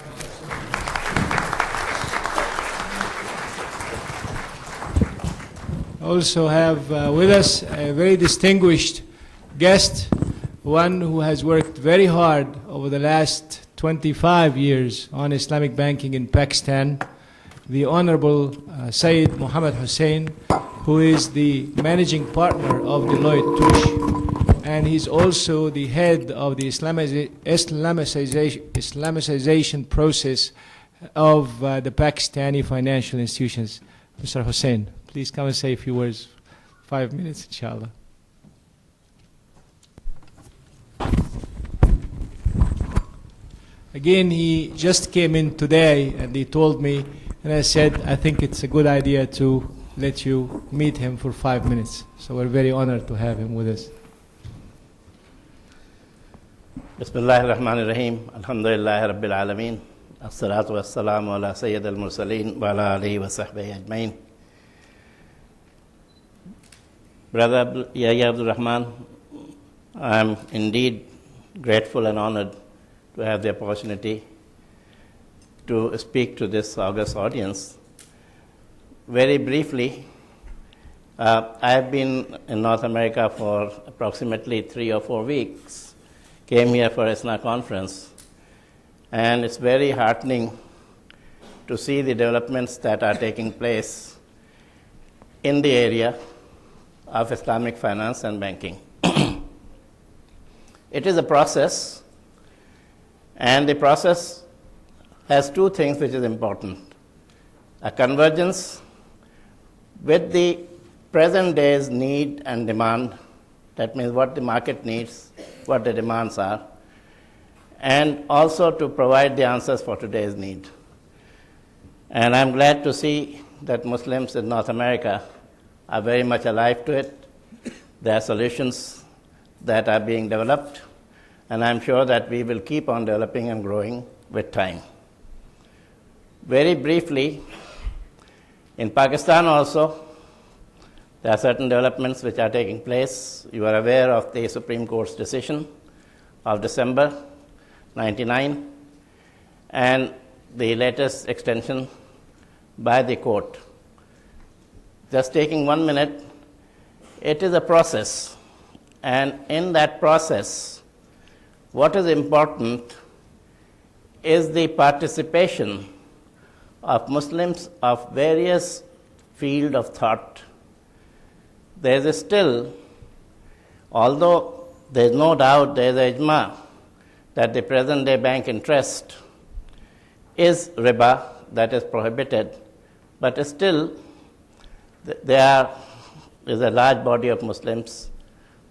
Also have with us a very distinguished guest, one who has worked very hard over the last 25 years on Islamic banking in Pakistan, the Honorable Sayyid Muhammad Hussain, who is the managing partner of Deloitte Touche, and he's also the head of the Islamicization process of the Pakistani financial institutions. Mr. Hussain, please come and say a few words. 5 minutes, inshallah. Again, he just came in today and he told me, and I said, I think it's a good idea to let you meet him for 5 minutes. So we're very honored to have him with us. Bismillahir Rahmanir Rahim. Alhamdulillahi Rabbil Alameen. As-salatu was-salamu ala Sayyid al-Mursaleen wa ala alihi wa sahbihi ajmain. Brother Yahya Abdul Rahman, I am indeed grateful and honored to have the opportunity to speak to this august audience. Very briefly, I have been in North America for approximately 3 or 4 weeks, came here for ISNA conference, and it's very heartening to see the developments that are taking place in the area of Islamic finance and banking. It is a process, and the process has 2 things which is important: a convergence with the present day's need and demand, that means what the market needs, what the demands are, and also to provide the answers for today's need. And I'm glad to see that Muslims in North America are very much alive to it. There are solutions that are being developed, and I'm sure that we will keep on developing and growing with time. Very briefly, in Pakistan also, there are certain developments which are taking place. You are aware of the Supreme Court's decision of December 99 and the latest extension by the court. Just taking 1 minute, it is a process, and in that process, what is important is the participation of Muslims of various fields of thought. There is still, although there is no doubt there is a ijma that the present day bank interest is riba, that is prohibited, but still there is a large body of Muslims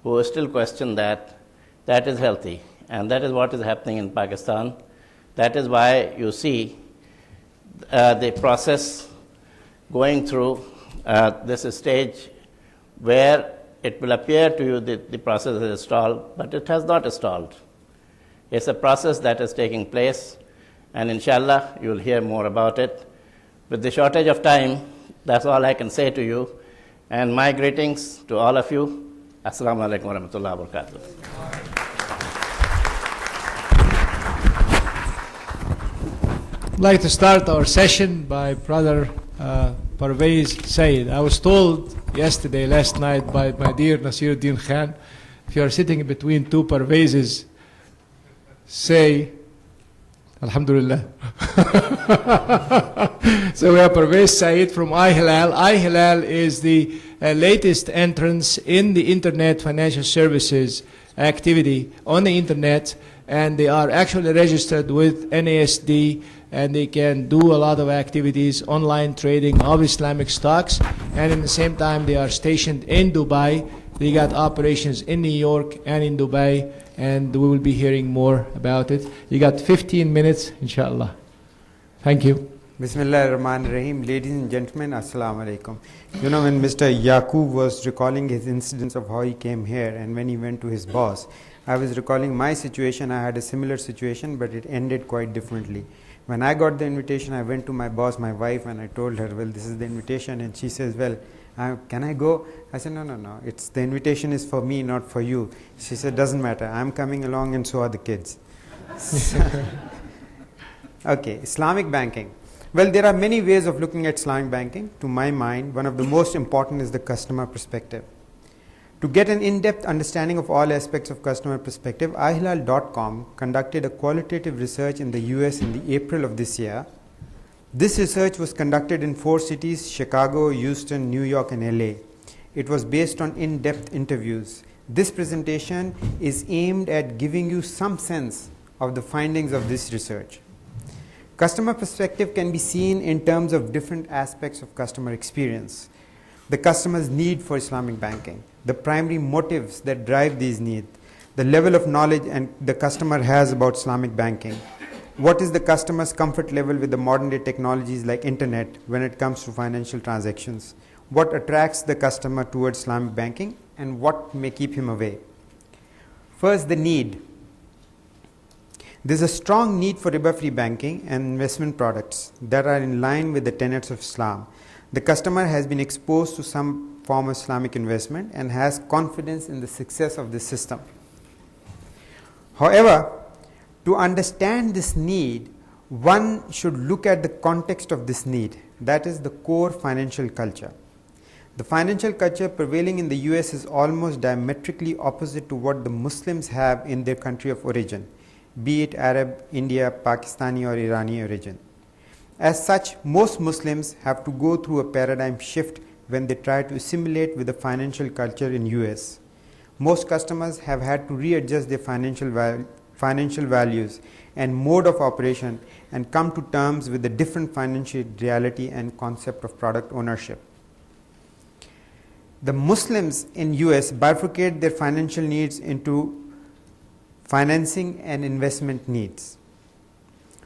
who still question that is healthy, and that is what is happening in Pakistan. That is why you see the process going through this stage where it will appear to you that the process is stalled, but it has not stalled. It's a process that is taking place, and inshallah you will hear more about it. With the shortage of time, that's all I can say to you, and my greetings to all of you. Assalamu alaikum wa rahmatullahi wa barakatuh. I'd like to start our session by Brother Parvez Said. I was told last night by my dear Nasiruddin Khan, if you are sitting between 2 Parvezes, say Alhamdulillah. So we have Parvez Said from iHilal. iHilal is the latest entrance in the internet financial services activity on the internet, and they are actually registered with NASD, and they can do a lot of activities, online trading of Islamic stocks, and at the same time they are stationed in Dubai. They got operations in New York and in Dubai, and we will be hearing more about it. You got 15 minutes, inshallah. Thank you. Bismillah ar-Rahman ar-Rahim. Ladies and gentlemen, Assalamu alaikum. You know, when Mr. Yaqub was recalling his incidents of how he came here and when he went to his boss, I was recalling my situation. I had a similar situation, but it ended quite differently. When I got the invitation, I went to my boss, my wife, and I told her, well, this is the invitation. And she says, well, can I go? I said, no. It's the invitation is for me, not for you. She said, doesn't matter. I'm coming along and so are the kids. Okay, Islamic banking. Well, there are many ways of looking at Islamic banking. To my mind, one of the most important is the customer perspective. To get an in-depth understanding of all aspects of customer perspective, iHilal.com conducted a qualitative research in the US in the April of this year. This research was conducted in 4 cities: Chicago, Houston, New York, and LA. It was based on in-depth interviews. This presentation is aimed at giving you some sense of the findings of this research. Customer perspective can be seen in terms of different aspects of customer experience. The customer's need for Islamic banking, the primary motives that drive these needs, the level of knowledge and the customer has about Islamic banking, what is the customer's comfort level with the modern day technologies like internet when it comes to financial transactions, what attracts the customer towards Islamic banking, and what may keep him away. First, the need. There is a strong need for riba-free banking and investment products that are in line with the tenets of Islam. The customer has been exposed to some form of Islamic investment and has confidence in the success of this system. However, to understand this need, one should look at the context of this need, that is the core financial culture. The financial culture prevailing in the US is almost diametrically opposite to what the Muslims have in their country of origin, be it Arab, India, Pakistani or Irani origin. As such, most Muslims have to go through a paradigm shift when they try to assimilate with the financial culture in US. Most customers have had to readjust their financial values and mode of operation and come to terms with the different financial reality and concept of product ownership. The Muslims in US bifurcate their financial needs into financing and investment needs.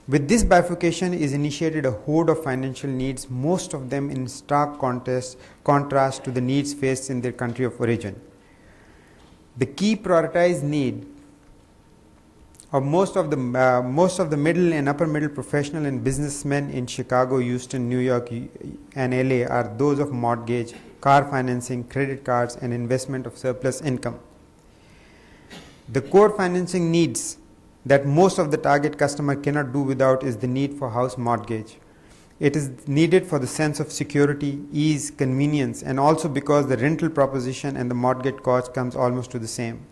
With this bifurcation is initiated a horde of financial needs, most of them in stark contrast to the needs faced in their country of origin. The key prioritized need of most of the middle and upper middle professional and businessmen in Chicago, Houston, New York, and LA are those of mortgage, car financing, credit cards, and investment of surplus income. The core financing needs that most of the target customer cannot do without is the need for house mortgage. It is needed for the sense of security, ease, convenience, and also because the rental proposition and the mortgage cost comes almost to the same.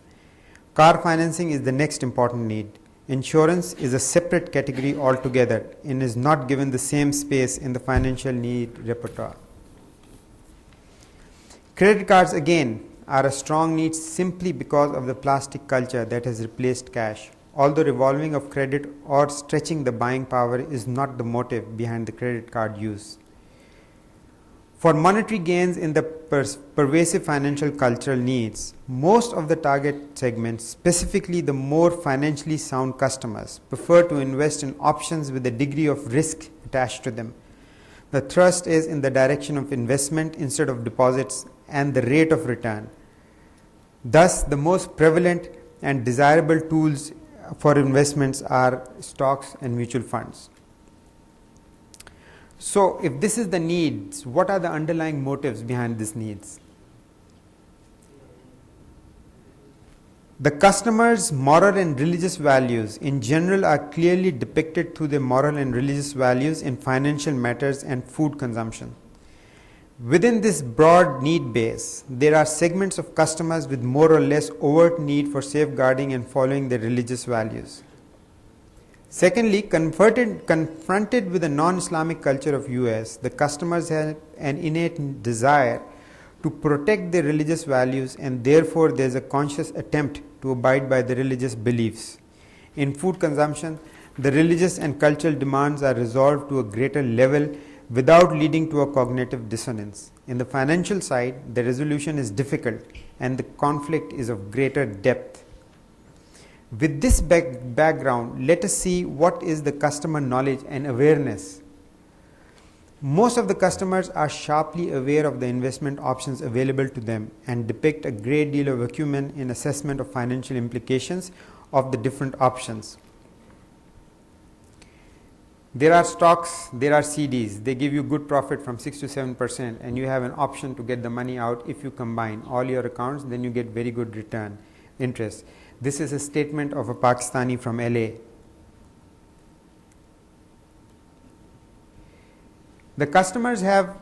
Car financing is the next important need. Insurance is a separate category altogether and is not given the same space in the financial need repertoire. Credit cards again are a strong need simply because of the plastic culture that has replaced cash. Although revolving of credit or stretching the buying power is not the motive behind the credit card use. For monetary gains in the pervasive financial cultural needs, most of the target segments, specifically the more financially sound customers, prefer to invest in options with a degree of risk attached to them. The thrust is in the direction of investment instead of deposits and the rate of return. Thus, the most prevalent and desirable tools for investments are stocks and mutual funds. So, if this is the needs, what are the underlying motives behind these needs? The customer's moral and religious values in general are clearly depicted through their moral and religious values in financial matters and food consumption. Within this broad need base, there are segments of customers with more or less overt need for safeguarding and following their religious values. Secondly, confronted with the non-Islamic culture of US, the customers have an innate desire to protect their religious values, and therefore there is a conscious attempt to abide by the religious beliefs. In food consumption, the religious and cultural demands are resolved to a greater level without leading to a cognitive dissonance. In the financial side, the resolution is difficult and the conflict is of greater depth. With this background, let us see what is the customer knowledge and awareness. Most of the customers are sharply aware of the investment options available to them and depict a great deal of acumen in assessment of financial implications of the different options. There are stocks, there are CDs. They give you good profit from 6 to 7%, and you have an option to get the money out if you combine all your accounts, then you get very good return, interest. This is a statement of a Pakistani from LA. The customers have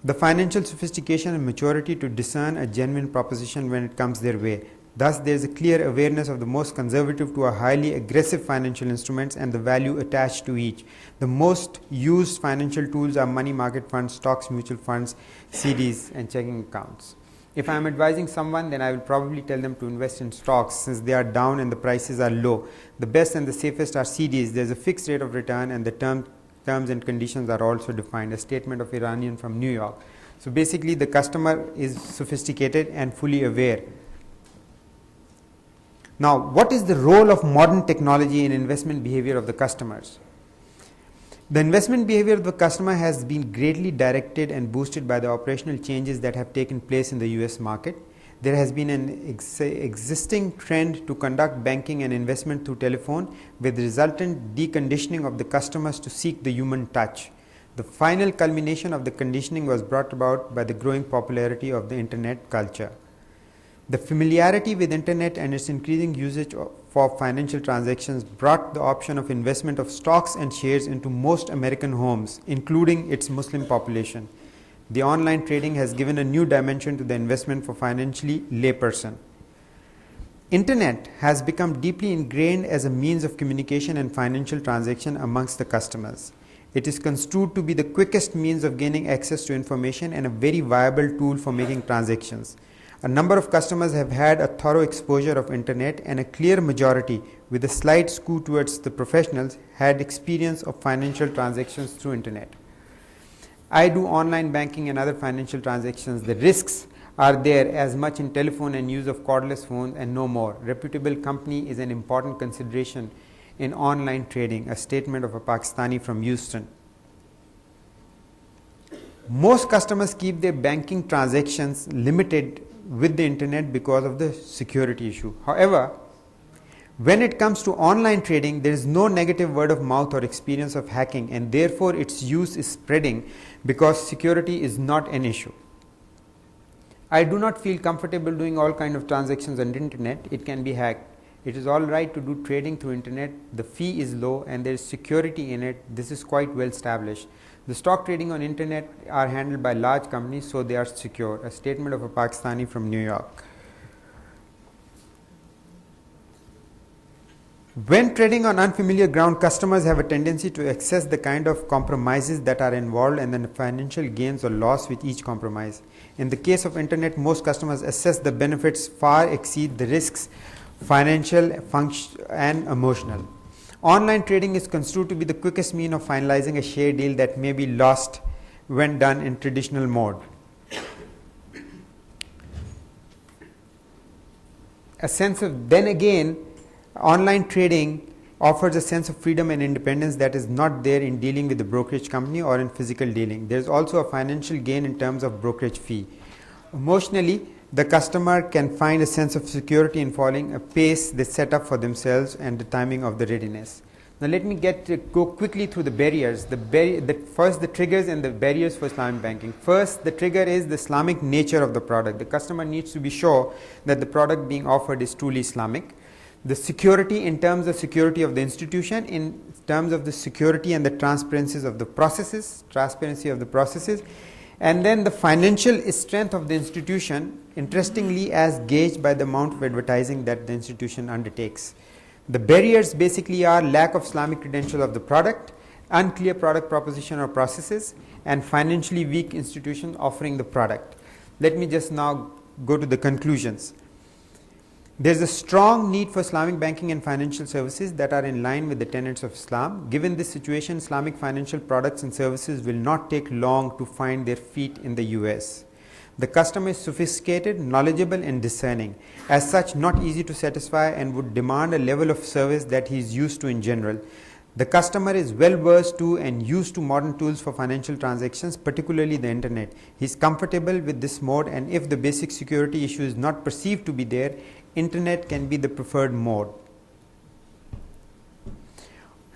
the financial sophistication and maturity to discern a genuine proposition when it comes their way. Thus, there is a clear awareness of the most conservative to a highly aggressive financial instruments and the value attached to each. The most used financial tools are money market funds, stocks, mutual funds, CDs, and checking accounts. If I am advising someone, then I will probably tell them to invest in stocks since they are down and the prices are low. The best and the safest are CDs. There is a fixed rate of return and the terms and conditions are also defined. A statement of Iranian from New York. So basically the customer is sophisticated and fully aware. Now, what is the role of modern technology in investment behavior of the customers? The investment behavior of the customer has been greatly directed and boosted by the operational changes that have taken place in the US market. There has been an existing trend to conduct banking and investment through telephone with resultant deconditioning of the customers to seek the human touch. The final culmination of the conditioning was brought about by the growing popularity of the internet culture. The familiarity with internet and its increasing usage for financial transactions brought the option of investment of stocks and shares into most American homes, including its Muslim population. The online trading has given a new dimension to the investment for financially layperson. Internet has become deeply ingrained as a means of communication and financial transaction amongst the customers. It is construed to be the quickest means of gaining access to information and a very viable tool for making transactions. A number of customers have had a thorough exposure of internet and a clear majority, with a slight skew towards the professionals, had experience of financial transactions through internet. I do online banking and other financial transactions. The risks are there as much in telephone and use of cordless phones and no more. Reputable company is an important consideration in online trading, a statement of a Pakistani from Houston. Most customers keep their banking transactions limited with the internet because of the security issue. However, when it comes to online trading, there is no negative word of mouth or experience of hacking, and therefore its use is spreading because security is not an issue. I do not feel comfortable doing all kinds of transactions on the internet. It can be hacked. It is all right to do trading through internet. The fee is low and there is security in it. This is quite well established. The stock trading on internet are handled by large companies, so they are secure. A statement of a Pakistani from New York. When trading on unfamiliar ground, customers have a tendency to access the kind of compromises that are involved and the financial gains or loss with each compromise. In the case of internet, most customers assess the benefits far exceed the risks, financial, and emotional. Online trading is construed to be the quickest means of finalizing a share deal that may be lost when done in traditional mode. Then again, online trading offers a sense of freedom and independence that is not there in dealing with the brokerage company or in physical dealing. There is also a financial gain in terms of brokerage fee. Emotionally, the customer can find a sense of security in following a pace they set up for themselves and the timing of the readiness. Now let me go quickly through the barriers. First, the triggers and the barriers for Islamic banking. First, the trigger is the Islamic nature of the product. The customer needs to be sure that the product being offered is truly Islamic. The security in terms of security of the institution, in terms of the security and the transparency of the processes, and then the financial strength of the institution, interestingly as gauged by the amount of advertising that the institution undertakes. The barriers basically are lack of Islamic credential of the product, unclear product proposition or processes, and financially weak institution offering the product. Let me just now go to the conclusions. There is a strong need for Islamic banking and financial services that are in line with the tenets of Islam. Given this situation, Islamic financial products and services will not take long to find their feet in the US. The customer is sophisticated, knowledgeable, and discerning. As such, not easy to satisfy and would demand a level of service that he is used to in general. The customer is well versed to and used to modern tools for financial transactions, particularly the internet. He is comfortable with this mode, and if the basic security issue is not perceived to be there, internet can be the preferred mode.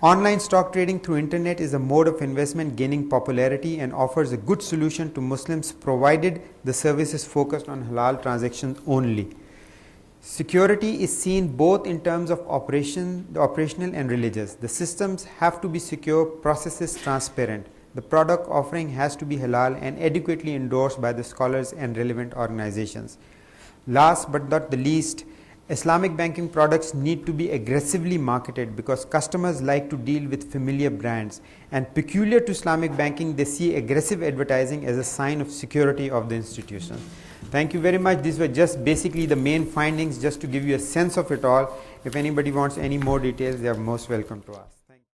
Online stock trading through internet is a mode of investment gaining popularity and offers a good solution to Muslims provided the service is focused on halal transactions only. Security is seen both in terms of operational and religious. The systems have to be secure, processes transparent. The product offering has to be halal and adequately endorsed by the scholars and relevant organizations. Last but not the least, Islamic banking products need to be aggressively marketed because customers like to deal with familiar brands, and peculiar to Islamic banking, they see aggressive advertising as a sign of security of the institution. Thank you very much. These were just basically the main findings, just to give you a sense of it all. If anybody wants any more details, they are most welcome to ask.